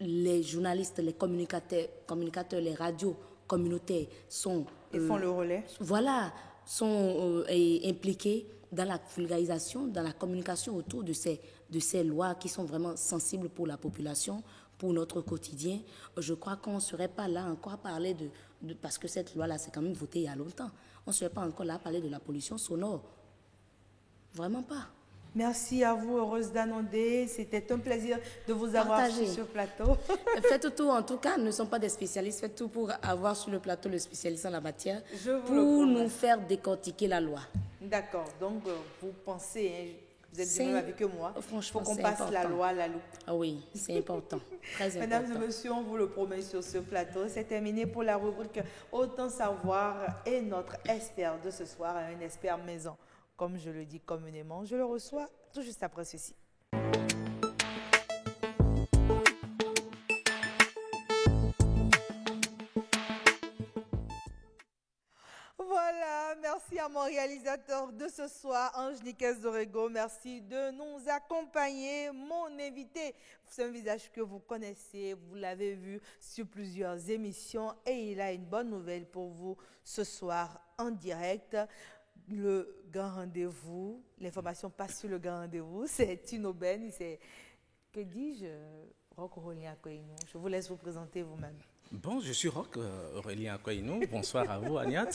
les journalistes, les communicateurs, les radios communautaires sont... Ils font le relais. Voilà, sont impliqués dans la vulgarisation, dans la communication autour de ces lois qui sont vraiment sensibles pour la population, pour notre quotidien. Je crois qu'on ne serait pas là encore à parler parce que cette loi-là, c'est quand même votée il y a longtemps. On ne serait pas encore là à parler de la pollution sonore. Vraiment pas. Merci à vous, Heureuse d'Anodé. C'était un plaisir de vous avoir sur ce plateau. Faites tout, en tout cas, nous ne sommes pas des spécialistes. Faites tout pour avoir sur le plateau le spécialiste en la matière pour nous faire décortiquer la loi. D'accord. Donc, vous pensez, vous êtes du même avis que moi, il faut qu'on passe important. la loi à la loupe. Ah oui, c'est important. Très important. Mesdames et messieurs, on vous le promet sur ce plateau. C'est terminé pour la rubrique Autant savoir. Et notre expert de ce soir, un expert maison. Comme je le dis communément, je le reçois tout juste après ceci. Voilà, merci à mon réalisateur de ce soir, Ange Niquez Dorego. Merci de nous accompagner. Mon invité, c'est un visage que vous connaissez, vous l'avez vu sur plusieurs émissions et il a une bonne nouvelle pour vous ce soir en direct. Le grand rendez-vous, l'information passe sur le grand rendez-vous, c'est une aubaine, c'est, que dis-je, Roch Aurélien Akoinou. Je vous laisse vous présenter vous-même. Bon, je suis Roch Aurélien Akoinou. Bonsoir à vous, Agnat.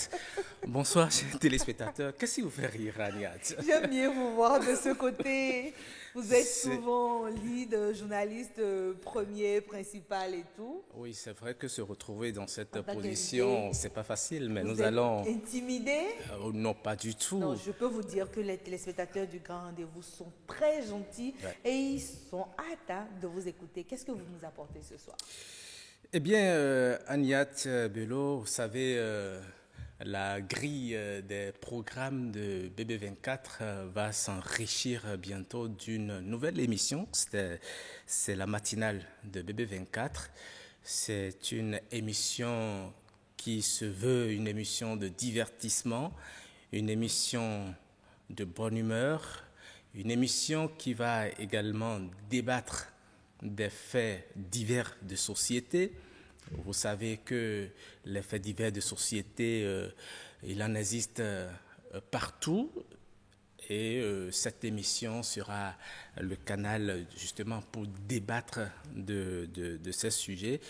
Bonsoir, chers téléspectateurs. Qu'est-ce qui vous fait rire, Agnat? J'aime bien vous voir de ce côté. Vous êtes souvent lead, journaliste premier, principal et tout. Oui, c'est vrai que se retrouver dans cette position, c'est pas facile, mais vous nous êtes allons... intimidé? Non, pas du tout. Non, je peux vous dire que les téléspectateurs du Grand Rendez-vous sont très gentils et ils sont hâte de vous écouter. Qu'est-ce que vous nous apportez ce soir? Eh bien, Agnat Bello, vous savez, la grille des programmes de BB24 va s'enrichir bientôt d'une nouvelle émission. C'est la matinale de BB24. C'est une émission qui se veut une émission de divertissement, une émission de bonne humeur, une émission qui va également débattre des faits divers de société. Vous savez que les faits divers de société, il en existe partout. Et cette émission sera le canal justement pour débattre de ces sujets.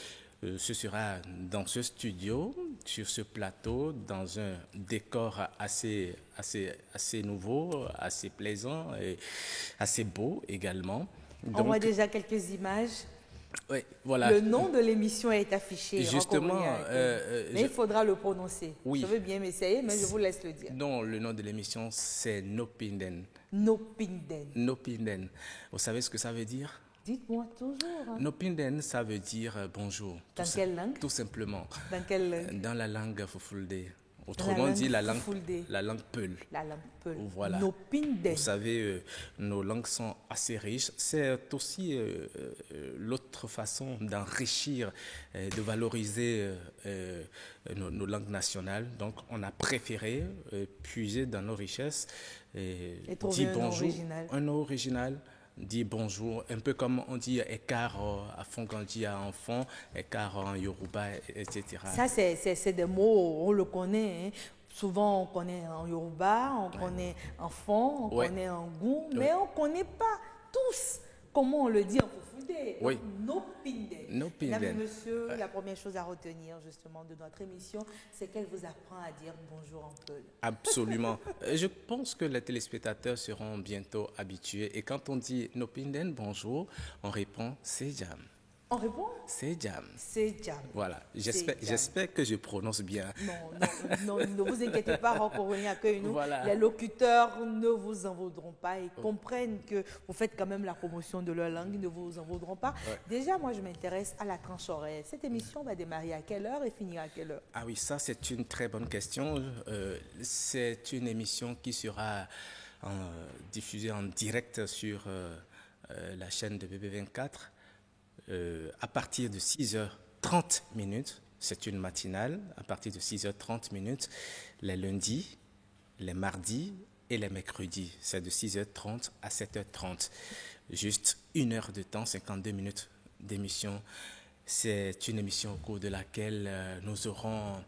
Ce sera dans ce studio, sur ce plateau, dans un décor assez nouveau, assez plaisant et assez beau également. On voit déjà quelques images. Oui, voilà. Le nom de l'émission est affiché. Justement. Mais il faudra le prononcer. Oui. Je veux bien m'essayer, mais je vous laisse le dire. Non, le nom de l'émission, c'est Nopinden. Nopinden. Nopinden. Vous savez ce que ça veut dire? Dites-moi toujours. Nopinden, ça veut dire bonjour. Dans quelle langue? Tout simplement. Dans quelle langue? Dans la langue Fufulde. Autrement dit, la langue Peul. La langue Peul. Voilà. Nopinden. Vous savez, nos langues sont assez riches. C'est aussi l'autre façon d'enrichir, de valoriser nos langues nationales. Donc, on a préféré puiser dans nos richesses et trouver dire bonjour. Un nom original. dit bonjour, un peu comme on dit écart à fond quand on dit à enfant, écart en Yoruba, etc. Ça, c'est des mots, on le connaît. Hein. Souvent, on connaît en Yoruba, on connaît en fond, on connaît en goût, mais on ne connaît pas tous comment on le dit en Fufoude. Oui. Nopinde. Mesdames et messieurs, la première chose à retenir justement de notre émission, c'est qu'elle vous apprend à dire bonjour en Peul. Absolument. Je pense que les téléspectateurs seront bientôt habitués. Et quand on dit Nopinden, bonjour, on répond c'est Jam. On répond c'est Jam. C'est Jam. Voilà. J'espère que je prononce bien. Non, ne vous inquiétez pas, Rocoroni accueille nous. Voilà. Les locuteurs ne vous en voudront pas et comprennent que vous faites quand même la promotion de leur langue, ils ne vous en voudront pas. Ouais. Déjà, moi, je m'intéresse à la tranche horaire. Cette émission va démarrer à quelle heure et finir à quelle heure? Ah oui, ça, c'est une très bonne question. C'est une émission qui sera diffusée en direct sur la chaîne de BB24. À partir de 6h30 minutes, c'est une matinale, à partir de 6h30 minutes, les lundis, les mardis et les mercredis. C'est de 6h30 à 7h30. Juste 1 heure de temps, 52 minutes d'émission. C'est une émission au cours de laquelle nous aurons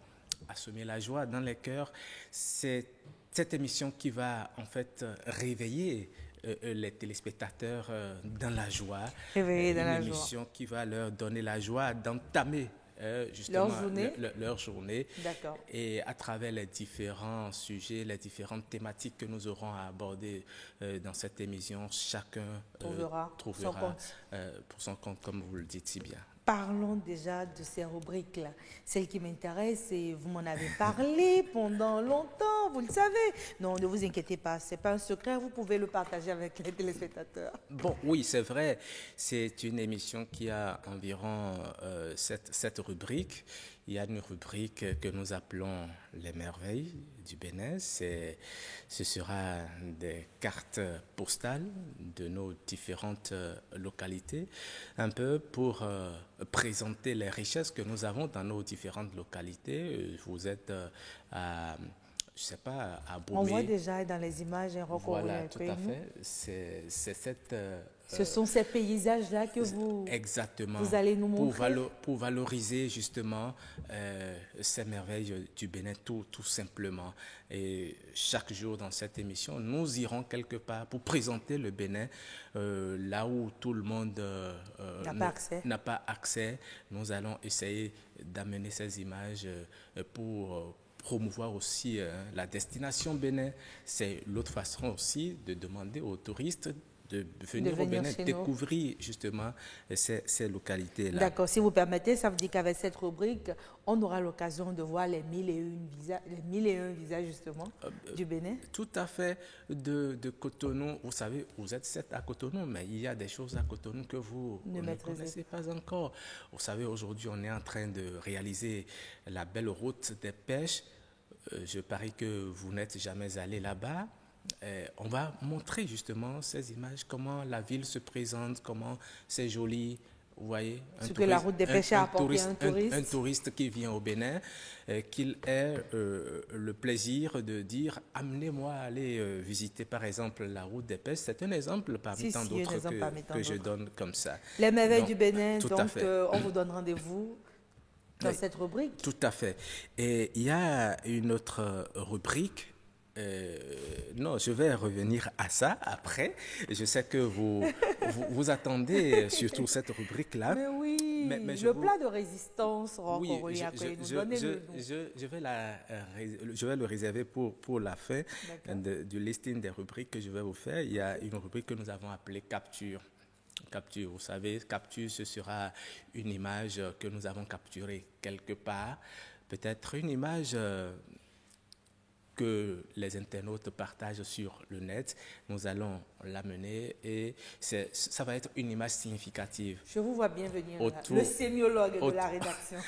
à semer la joie dans les cœurs. C'est cette émission qui va en fait réveiller les téléspectateurs dans la joie. Réveiller dans la joie. Une émission qui va leur donner la joie d'entamer justement leur journée. D'accord. Et à travers les différents sujets, les différentes thématiques que nous aurons à aborder dans cette émission, chacun trouvera son compte. Pour son compte, comme vous le dites si bien. Parlons déjà de ces rubriques-là. Celle qui m'intéresse, et vous m'en avez parlé pendant longtemps, vous le savez. Non, ne vous inquiétez pas, ce n'est pas un secret, vous pouvez le partager avec les téléspectateurs. Bon, oui, c'est vrai. C'est une émission qui a environ 7 rubriques. Il y a une rubrique que nous appelons les merveilles du Bénin. Ce sera des cartes postales de nos différentes localités, un peu pour présenter les richesses que nous avons dans nos différentes localités. Vous êtes à... je ne sais pas, à Bomé. On voit déjà dans les images un record. Voilà, tout à fait. C'est cette... ce sont ces paysages-là que vous allez nous montrer. Pour valoriser justement ces merveilles du Bénin, tout simplement. Et chaque jour dans cette émission, nous irons quelque part pour présenter le Bénin là où tout le monde n'a pas accès. Nous allons essayer d'amener ces images pour promouvoir aussi la destination Bénin. C'est l'autre façon aussi de demander aux touristes de venir au Bénin, découvrir justement ces localités-là. D'accord, si vous permettez, ça veut dire qu'avec cette rubrique, on aura l'occasion de voir les 1001 visages justement du Bénin. Tout à fait, de Cotonou. Vous savez, vous êtes 7 à Cotonou, mais il y a des choses à Cotonou que vous ne connaissez pas encore. Vous savez, aujourd'hui, on est en train de réaliser la belle route des pêches. Je parie que vous n'êtes jamais allé là-bas. On va montrer justement ces images, comment la ville se présente, comment c'est joli. Vous voyez, ce que la route des pêches a apporté à un touriste. Un touriste qui vient au Bénin, qu'il ait le plaisir de dire « amenez-moi à aller visiter par exemple la route des pêches ». C'est un exemple parmi tant d'autres que je donne comme ça. Les merveilles du Bénin, donc on vous donne rendez-vous dans cette rubrique. Tout à fait. Et il y a une autre rubrique. Non, je vais revenir à ça après. Je sais que vous attendez surtout cette rubrique-là. Mais oui, mais le plat de résistance, je vais le réserver pour la fin du listing des rubriques que je vais vous faire. Il y a une rubrique que nous avons appelée Capture. Capture, vous savez, capture, ce sera une image que nous avons capturée quelque part. Peut-être une image... que les internautes partagent sur le net, nous allons l'amener et ça va être une image significative. Je vous vois bien venir, le sémiologue de la rédaction.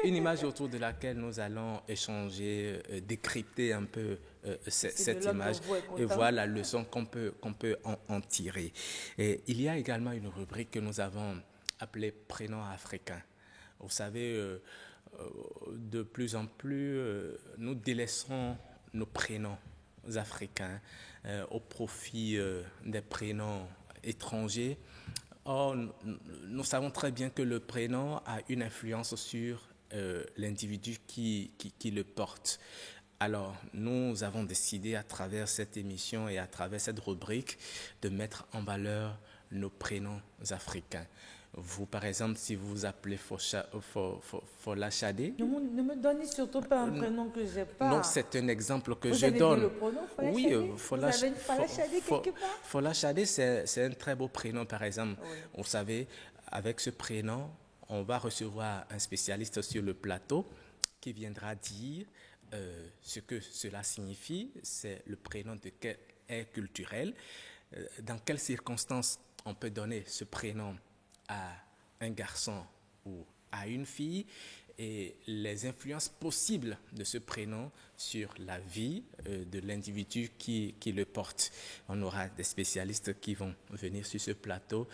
Une image autour de laquelle nous allons échanger, décrypter un peu cette image et voir la leçon qu'on peut en tirer. Et il y a également une rubrique que nous avons appelée « Prénom africain ». Vous savez... de plus en plus, nous délaissons nos prénoms africains au profit des prénoms étrangers. Or, nous savons très bien que le prénom a une influence sur l'individu qui le porte. Alors, nous avons décidé à travers cette émission et à travers cette rubrique de mettre en valeur nos prénoms africains. Vous, par exemple, si vous vous appelez Fola Chadé. Ne me donnez surtout pas un prénom que je n'ai pas. Non, c'est un exemple que vous je avez donne. Dit le pronom, Fola oui, Chadé? Vous avez une Fola Chadé quelque part? Fola Chadé, c'est un très beau prénom, par exemple. Oui. Vous savez, avec ce prénom, on va recevoir un spécialiste sur le plateau qui viendra dire ce que cela signifie. C'est le prénom de quelle ère culturelle. Dans quelles circonstances on peut donner ce prénom à un garçon ou à une fille et les influences possibles de ce prénom sur la vie de l'individu qui le porte. On aura des spécialistes qui vont venir sur ce plateau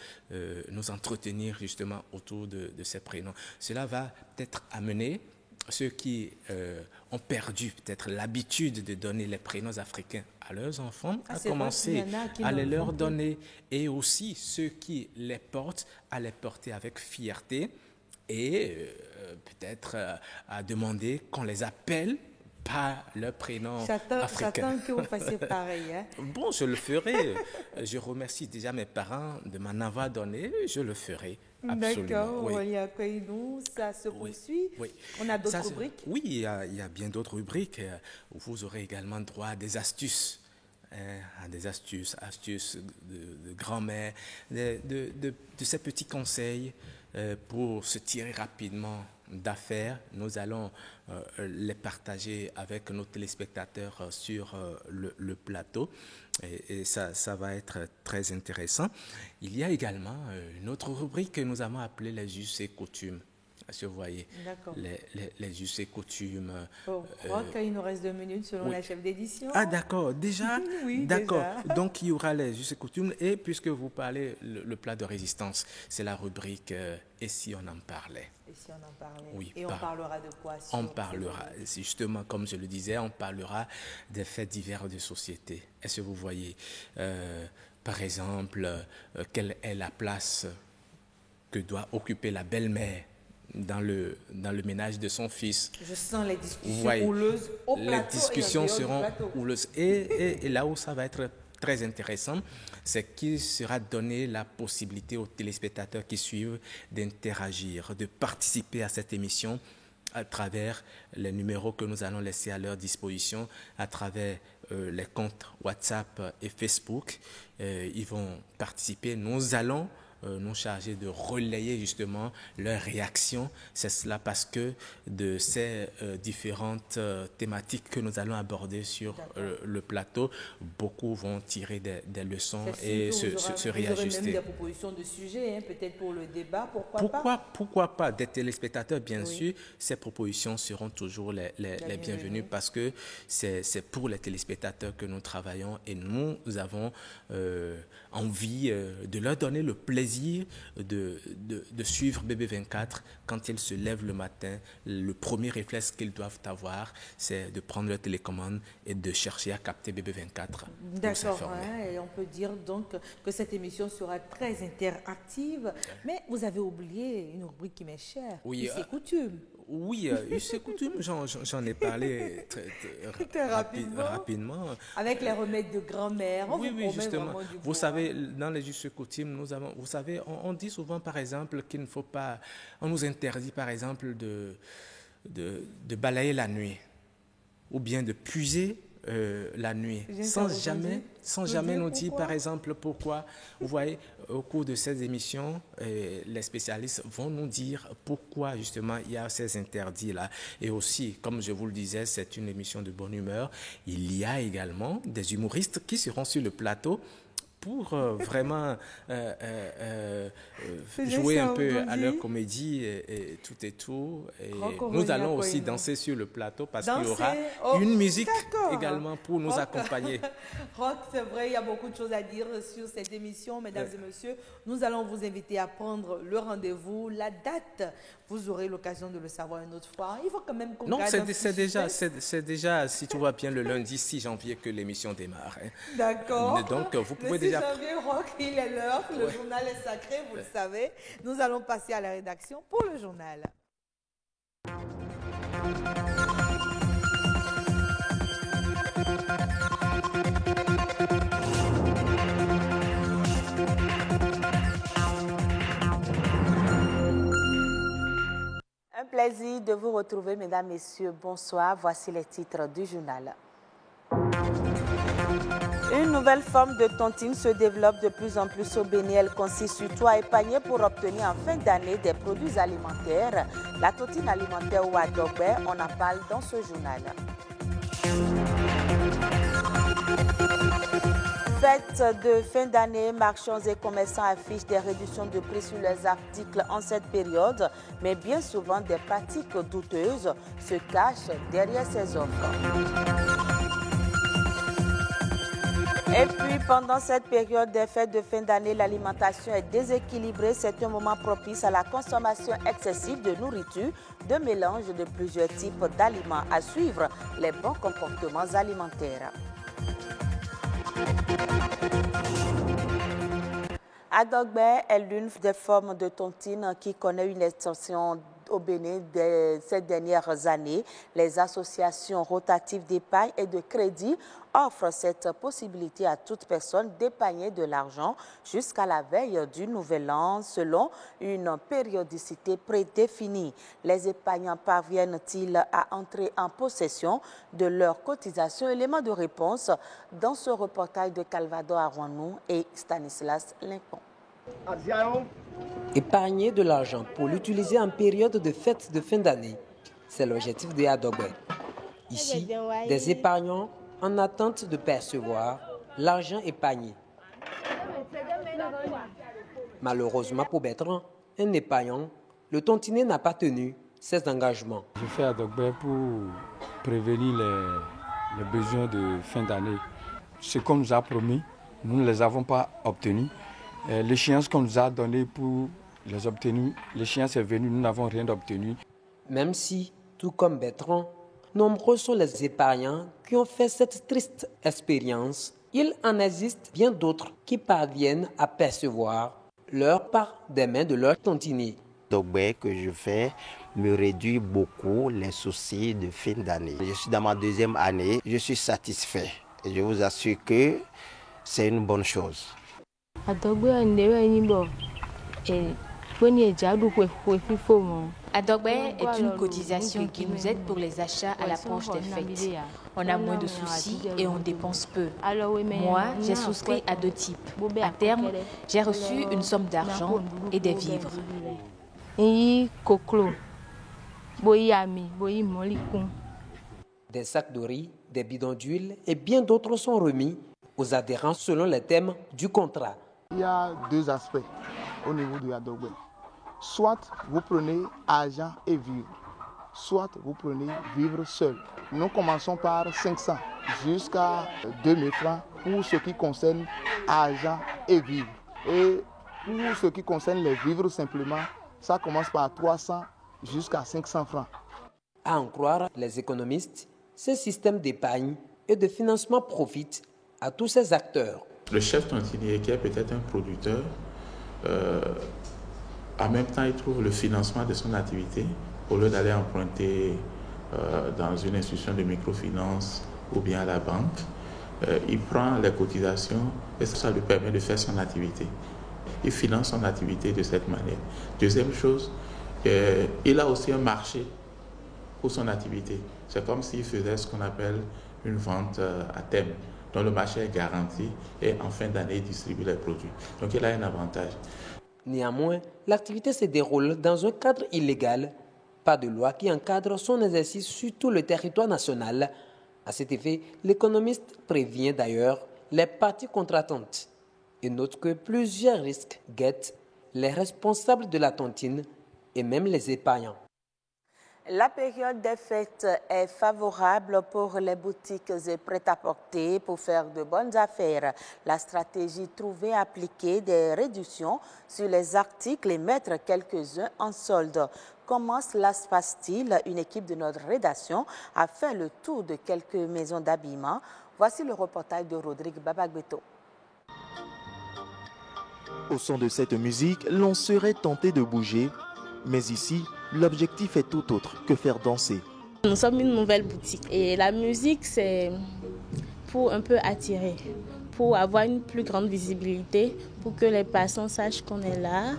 nous entretenir justement autour de ces prénoms. Cela va peut-être amener ceux qui ont perdu peut-être l'habitude de donner les prénoms africains à leurs enfants, à commencer à les leur donner, et aussi ceux qui les portent, à les porter avec fierté et peut-être à demander qu'on les appelle par leur prénom africain. J'attends que vous fassiez pareil. Hein? Bon, je le ferai. Je remercie déjà mes parents de m'en avoir donné. Je le ferai. D'accord, oui. Ça se poursuit. Oui. On a d'autres rubriques? Oui, il y a bien d'autres rubriques. Vous aurez également droit à des astuces. À des astuces de grand-mère, de ces petits conseils pour se tirer rapidement d'affaires. Nous allons les partager avec nos téléspectateurs sur le plateau et ça va être très intéressant. Il y a également une autre rubrique que nous avons appelée les us et coutumes. Si vous voyez, les us et coutumes. Il nous reste 2 minutes selon la chef d'édition. Ah d'accord, déjà. Oui, d'accord. Déjà. Donc il y aura les us et coutumes et puisque vous parlez le plat de résistance, c'est la rubrique et si on en parlait. Et si on en parlait. Oui. Et on parlera de quoi? On parlera, justement, comme je le disais, on parlera des faits divers de société. Est-ce que vous voyez, par exemple, quelle est la place que doit occuper la belle-mère dans le ménage de son fils? Je sens les discussions houleuses au plateau. Les discussions seront houleuses. Et là où ça va être très intéressant, c'est qu'il sera donné la possibilité aux téléspectateurs qui suivent d'interagir, de participer à cette émission à travers les numéros que nous allons laisser à leur disposition, à travers les comptes WhatsApp et Facebook. Ils vont participer. Nous allons nous charger de relayer justement leurs réactions. C'est cela parce que de ces différentes thématiques que nous allons aborder sur le plateau, beaucoup vont tirer des leçons et se réajuster. Vous aurez même des propositions de sujets, hein, peut-être pour le débat, pourquoi pas? Des téléspectateurs, bien sûr, ces propositions seront toujours les bienvenues parce que c'est pour les téléspectateurs que nous travaillons et nous avons envie de leur donner le plaisir de suivre BB24 quand ils se lèvent le matin. Le premier réflexe qu'ils doivent avoir, c'est de prendre leur télécommande et de chercher à capter BB24. D'accord, et on peut dire donc que cette émission sera très interactive, mais vous avez oublié une rubrique qui m'est chère, c'est coutume. Oui, c'est coutume, j'en ai parlé très rapidement. Avec les remèdes de grand-mère. Oui, justement. Vous savez, dans les us et coutumes, nous avons, vous savez, on dit souvent, par exemple, qu'il ne faut pas, on nous interdit, par exemple, de balayer la nuit ou bien de puiser la nuit, sans jamais nous dire, par exemple, pourquoi. Vous voyez, au cours de ces émissions, les spécialistes vont nous dire pourquoi, justement, il y a ces interdits-là. Et aussi, comme je vous le disais, c'est une émission de bonne humeur. Il y a également des humoristes qui seront sur le plateau pour vraiment jouer un peu à leur comédie et tout. Et nous allons aussi danser sur le plateau parce qu'il y aura une musique également pour nous accompagner. Rock, c'est vrai, il y a beaucoup de choses à dire sur cette émission, mesdames et messieurs. Nous allons vous inviter à prendre le rendez-vous, la date. Vous aurez l'occasion de le savoir une autre fois. Il faut quand même qu'on Non, c'est déjà, si tout va bien, le lundi 6 janvier que l'émission démarre. Hein. D'accord. Donc, vous pouvez déjà... Janvier Rock, il est l'heure, le journal est sacré, vous le savez. Nous allons passer à la rédaction pour le journal. Un plaisir de vous retrouver, mesdames, messieurs. Bonsoir. Voici les titres du journal. Une nouvelle forme de tontine se développe de plus en plus au Bénin. Elle consiste surtout à épargner pour obtenir en fin d'année des produits alimentaires. La tontine alimentaire ou adobé, on en parle dans ce journal. Fête de fin d'année, marchands et commerçants affichent des réductions de prix sur les articles en cette période, mais bien souvent des pratiques douteuses se cachent derrière ces offres. Et puis, pendant cette période des fêtes de fin d'année, l'alimentation est déséquilibrée. C'est un moment propice à la consommation excessive de nourriture, de mélange de plusieurs types d'aliments. À suivre, les bons comportements alimentaires. Adogbe est l'une des formes de tontine qui connaît une extension au Bénin ces dernières années. Les associations rotatives d'épargne et de crédit offrent cette possibilité à toute personne d'épargner de l'argent jusqu'à la veille du Nouvel An selon une périodicité prédéfinie. Les épargnants parviennent-ils à entrer en possession de leurs cotisations? Élément de réponse dans ce reportage de Calvado Arwanou et Stanislas Limpon. Épargner de l'argent pour l'utiliser en période de fête de fin d'année, c'est l'objectif de Adogbe. Ici, des épargnants en attente de percevoir l'argent épargné. Malheureusement pour Bertrand, un épargnant, le tontiné n'a pas tenu ses engagements. Je fais Adogbe pour prévenir les besoins de fin d'année. Ce qu'on nous a promis, nous ne les avons pas obtenus. L'échéance qu'on nous a donnée pour les obtenir, l'échéance est venue, nous n'avons rien obtenu. Même si, tout comme Bertrand, nombreux sont les épargnants qui ont fait cette triste expérience, il en existe bien d'autres qui parviennent à percevoir leur part des mains de leur tontinier. Adogbe que je fais me réduit beaucoup les soucis de fin d'année. Je suis dans ma deuxième année, je suis satisfait et je vous assure que c'est une bonne chose. Adogbe est une cotisation qui nous aide pour les achats à l'approche des fêtes. On a moins de soucis et on dépense peu. Moi, j'ai souscrit à 2 types. À terme, j'ai reçu une somme d'argent et des vivres. Des sacs de riz, des bidons d'huile et bien d'autres sont remis aux adhérents selon les thèmes du contrat. Il y a 2 aspects au niveau du Adogbe. Soit vous prenez argent et vivre, soit vous prenez vivre seul. Nous commençons par 500 jusqu'à 2000 francs pour ce qui concerne argent et vivre. Et pour ce qui concerne les vivres simplement, ça commence par 300 jusqu'à 500 francs. À en croire les économistes, ce système d'épargne et de financement profite à tous ces acteurs. Le chef tontinier qui est peut-être un producteur, en même temps il trouve le financement de son activité au lieu d'aller emprunter dans une institution de microfinance ou bien à la banque. Il prend les cotisations et ça lui permet de faire son activité. Il finance son activité de cette manière. Deuxième chose, il a aussi un marché pour son activité. C'est comme s'il faisait ce qu'on appelle une vente à thème, dont le marché est garanti et en fin d'année, il distribue les produits. Donc il a un avantage. Néanmoins, l'activité se déroule dans un cadre illégal. Pas de loi qui encadre son exercice sur tout le territoire national. À cet effet, l'économiste prévient d'ailleurs les parties contractantes et note que plusieurs risques guettent les responsables de la tontine et même les épargnants. La période des fêtes est favorable pour les boutiques et prêt-à-porter pour faire de bonnes affaires. La stratégie trouvée appliquer des réductions sur les articles et mettre quelques-uns en solde. Comment cela se passe-t-il? Une équipe de notre rédaction a fait le tour de quelques maisons d'habillement. Voici le reportage de Rodrigue Babagbeto. Au son de cette musique, l'on serait tenté de bouger, mais ici, l'objectif est tout autre que faire danser. Nous sommes une nouvelle boutique et la musique, c'est pour un peu attirer, pour avoir une plus grande visibilité, pour que les passants sachent qu'on est là.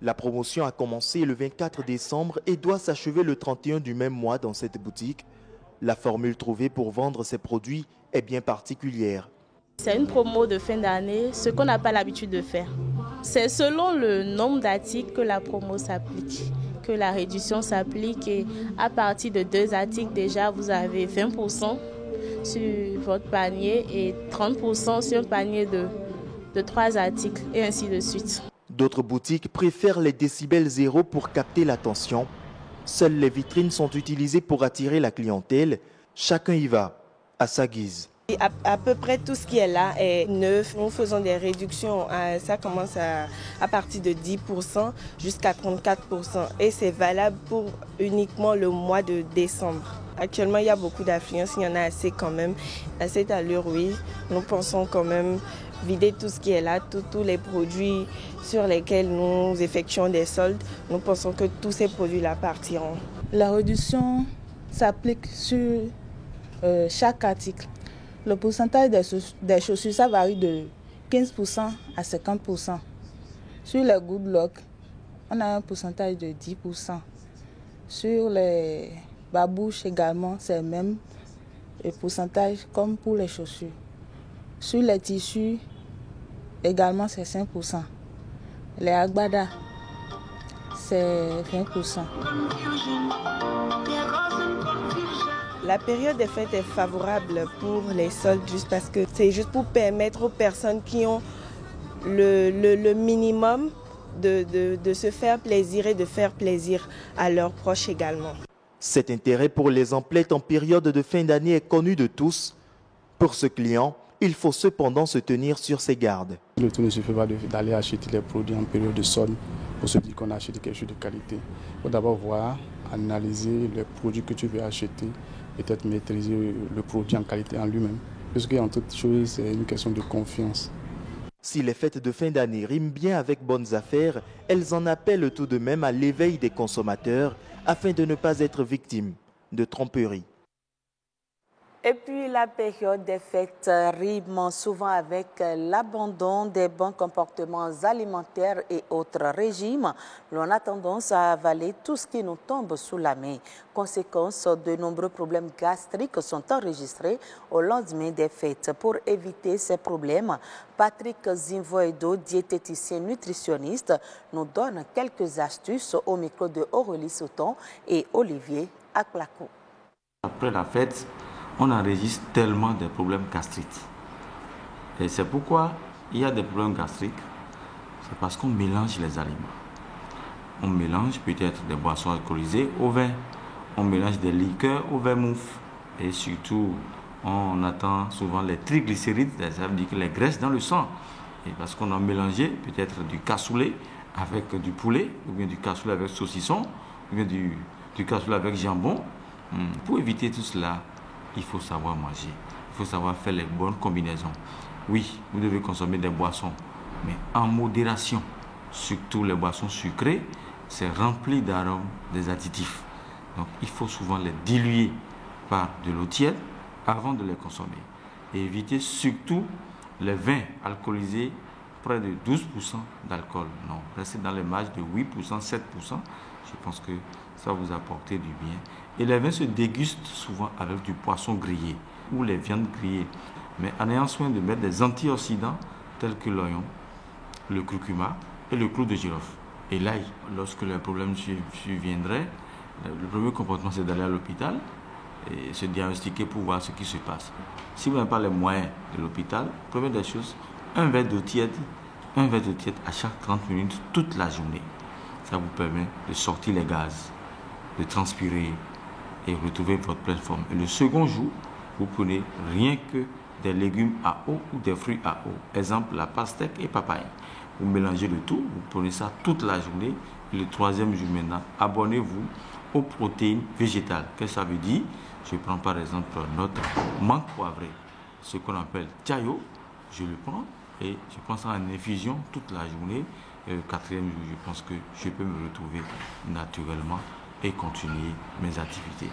La promotion a commencé le 24 décembre et doit s'achever le 31 du même mois dans cette boutique. La formule trouvée pour vendre ces produits est bien particulière. C'est une promo de fin d'année, ce qu'on n'a pas l'habitude de faire. C'est selon le nombre d'articles que la promo s'applique, que la réduction s'applique. Et à partir de 2 articles, déjà, vous avez 20% sur votre panier et 30% sur un panier de 3 articles et ainsi de suite. D'autres boutiques préfèrent les décibels zéro pour capter l'attention. Seules les vitrines sont utilisées pour attirer la clientèle. Chacun y va à sa guise. À peu près tout ce qui est là est neuf. Nous faisons des réductions. Ça commence à partir de 10% jusqu'à 34%. Et c'est valable pour uniquement le mois de décembre. Actuellement, il y a beaucoup d'affluence. Il y en a assez quand même. À cette allure, oui. Nous pensons quand même vider tout ce qui est là, tous les produits sur lesquels nous effectuons des soldes. Nous pensons que tous ces produits-là partiront. La réduction s'applique sur chaque article. Le pourcentage des chaussures, ça varie de 15% à 50%. Sur les good luck, on a un pourcentage de 10%. Sur les babouches également, c'est le même pourcentage comme pour les chaussures. Sur les tissus, également, c'est 5%. Les agbadas, c'est 20%. La période des fêtes est favorable pour les soldes, juste parce que c'est juste pour permettre aux personnes qui ont le minimum de se faire plaisir et de faire plaisir à leurs proches également. Cet intérêt pour les emplettes en période de fin d'année est connu de tous. Pour ce client, il faut cependant se tenir sur ses gardes. Le tout ne suffit pas d'aller acheter les produits en période de solde pour se dire qu'on a acheté quelque chose de qualité. Il faut d'abord voir, analyser les produits que tu veux acheter, peut-être maîtriser le produit en qualité en lui-même. Parce qu'en toute chose, c'est une question de confiance. Si les fêtes de fin d'année riment bien avec bonnes affaires, elles en appellent tout de même à l'éveil des consommateurs afin de ne pas être victimes de tromperies. Et puis la période des fêtes rime souvent avec l'abandon des bons comportements alimentaires et autres régimes. L'on a tendance à avaler tout ce qui nous tombe sous la main. Conséquence, de nombreux problèmes gastriques sont enregistrés au lendemain des fêtes. Pour éviter ces problèmes, Patrick Zinvoedo, diététicien nutritionniste, nous donne quelques astuces au micro de Aurélie Sauton et Olivier Aklakou. Après la fête, on enregistre tellement de problèmes gastriques. Et c'est pourquoi il y a des problèmes gastriques. C'est parce qu'on mélange les aliments. On mélange peut-être des boissons alcoolisées au vin. On mélange des liqueurs au vin mouf. Et surtout, on attend souvent les triglycérides, ça veut dire que les graisses dans le sang. Et parce qu'on a mélangé peut-être du cassoulet avec du poulet, ou bien du cassoulet avec saucisson, ou bien du cassoulet avec jambon. Pour éviter tout cela, il faut savoir manger, il faut savoir faire les bonnes combinaisons. Oui, vous devez consommer des boissons, mais en modération. Surtout les boissons sucrées, c'est rempli d'arômes, des additifs. Donc il faut souvent les diluer par de l'eau tiède avant de les consommer. Et éviter surtout les vins alcoolisés, près de 12% d'alcool. Non, restez dans les marges de 8%, 7%. Je pense que ça vous apporte du bien. Et les vins se dégustent souvent avec du poisson grillé ou les viandes grillées, mais en ayant soin de mettre des antioxydants tels que l'oignon, le curcuma et le clou de girofle. Et l'ail, lorsque le problème surviendrait, le premier comportement c'est d'aller à l'hôpital et se diagnostiquer pour voir ce qui se passe. Si vous n'avez pas les moyens de l'hôpital, première des choses, un verre d'eau tiède à chaque 30 minutes toute la journée. Ça vous permet de sortir les gaz, de transpirer et retrouver votre pleine forme. Et le second jour, vous prenez rien que des légumes à eau ou des fruits à eau. Exemple, la pastèque et papaye. Vous mélangez le tout, vous prenez ça toute la journée. Et le troisième jour maintenant, abonnez-vous aux protéines végétales. Qu'est-ce que ça veut dire? Je prends par exemple notre menthe poivrée, ce qu'on appelle tchayo. Je le prends Et je pense en infusion toute la journée. Et le quatrième jour, je pense que je peux me retrouver naturellement et continuer mes activités.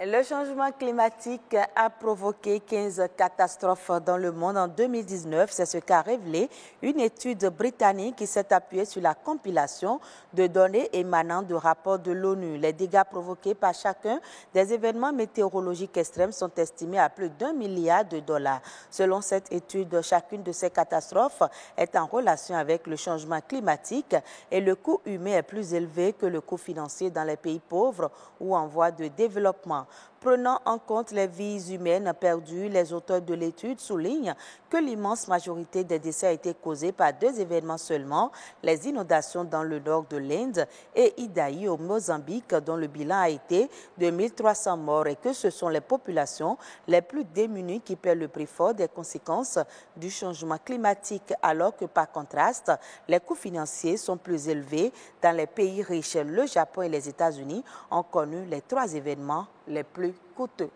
Le changement climatique a provoqué 15 catastrophes dans le monde en 2019. C'est ce qu'a révélé une étude britannique qui s'est appuyée sur la compilation de données émanant de rapports de l'ONU. Les dégâts provoqués par chacun des événements météorologiques extrêmes sont estimés à plus d'1 milliard de dollars. Selon cette étude, chacune de ces catastrophes est en relation avec le changement climatique et le coût humain est plus élevé que le coût financier dans les pays pauvres ou en voie de développement. Prenant en compte les vies humaines perdues, les auteurs de l'étude soulignent que l'immense majorité des décès a été causée par 2 événements seulement, les inondations dans le nord de l'Inde et Idaï au Mozambique, dont le bilan a été de 1300 morts, et que ce sont les populations les plus démunies qui paient le prix fort des conséquences du changement climatique, alors que par contraste, les coûts financiers sont plus élevés dans les pays riches. Le Japon et les États-Unis ont connu les 3 événements les plus coûteux.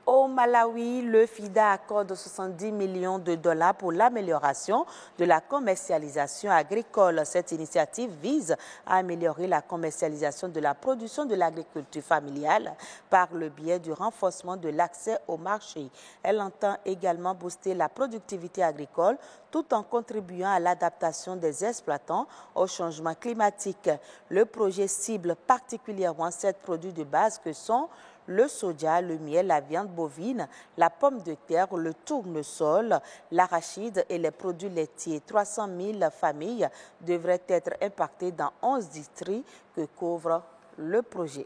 Au Malawi, le FIDA accorde 70 millions de dollars pour l'amélioration de la commercialisation agricole. Cette initiative vise à améliorer la commercialisation de la production de l'agriculture familiale par le biais du renforcement de l'accès au marché. Elle entend également booster la productivité agricole tout en contribuant à l'adaptation des exploitants au changement climatique. Le projet cible particulièrement 7 produits de base que sont le soja, le miel, la viande bovine, la pomme de terre, le tournesol, l'arachide et les produits laitiers. 300 000 familles devraient être impactées dans 11 districts que couvre le projet.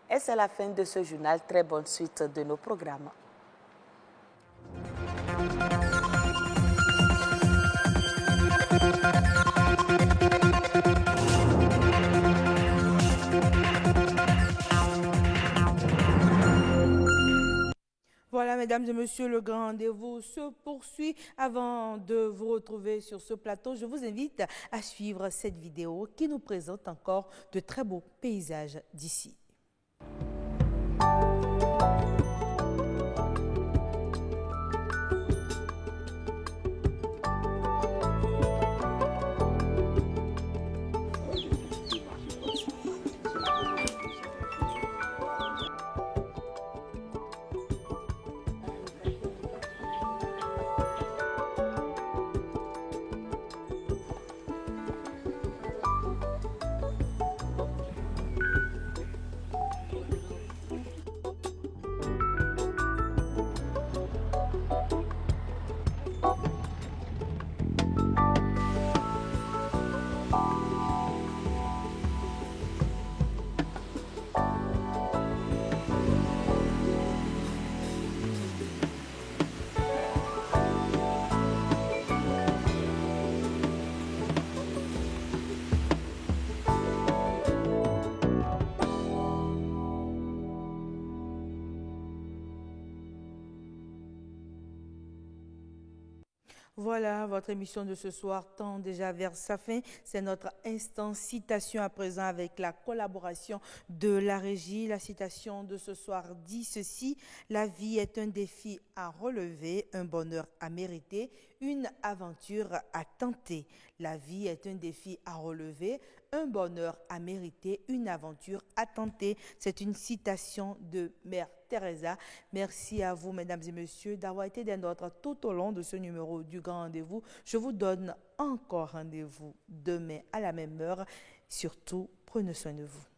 Et c'est la fin de ce journal. Très bonne suite de nos programmes. Voilà, mesdames et messieurs, le grand rendez-vous se poursuit. Avant de vous retrouver sur ce plateau, je vous invite à suivre cette vidéo qui nous présente encore de très beaux paysages d'ici. Voilà, votre émission de ce soir tend déjà vers sa fin. C'est notre instant citation à présent avec la collaboration de la régie. La citation de ce soir dit ceci: la vie est un défi à relever, un bonheur à mériter, une aventure à tenter. La vie est un défi à relever, un bonheur à mériter, une aventure à tenter. C'est une citation de Mère Teresa. Merci à vous, mesdames et messieurs, d'avoir été des nôtres tout au long de ce numéro du Grand Rendez-vous. Je vous donne encore rendez-vous demain à la même heure. Surtout, prenez soin de vous.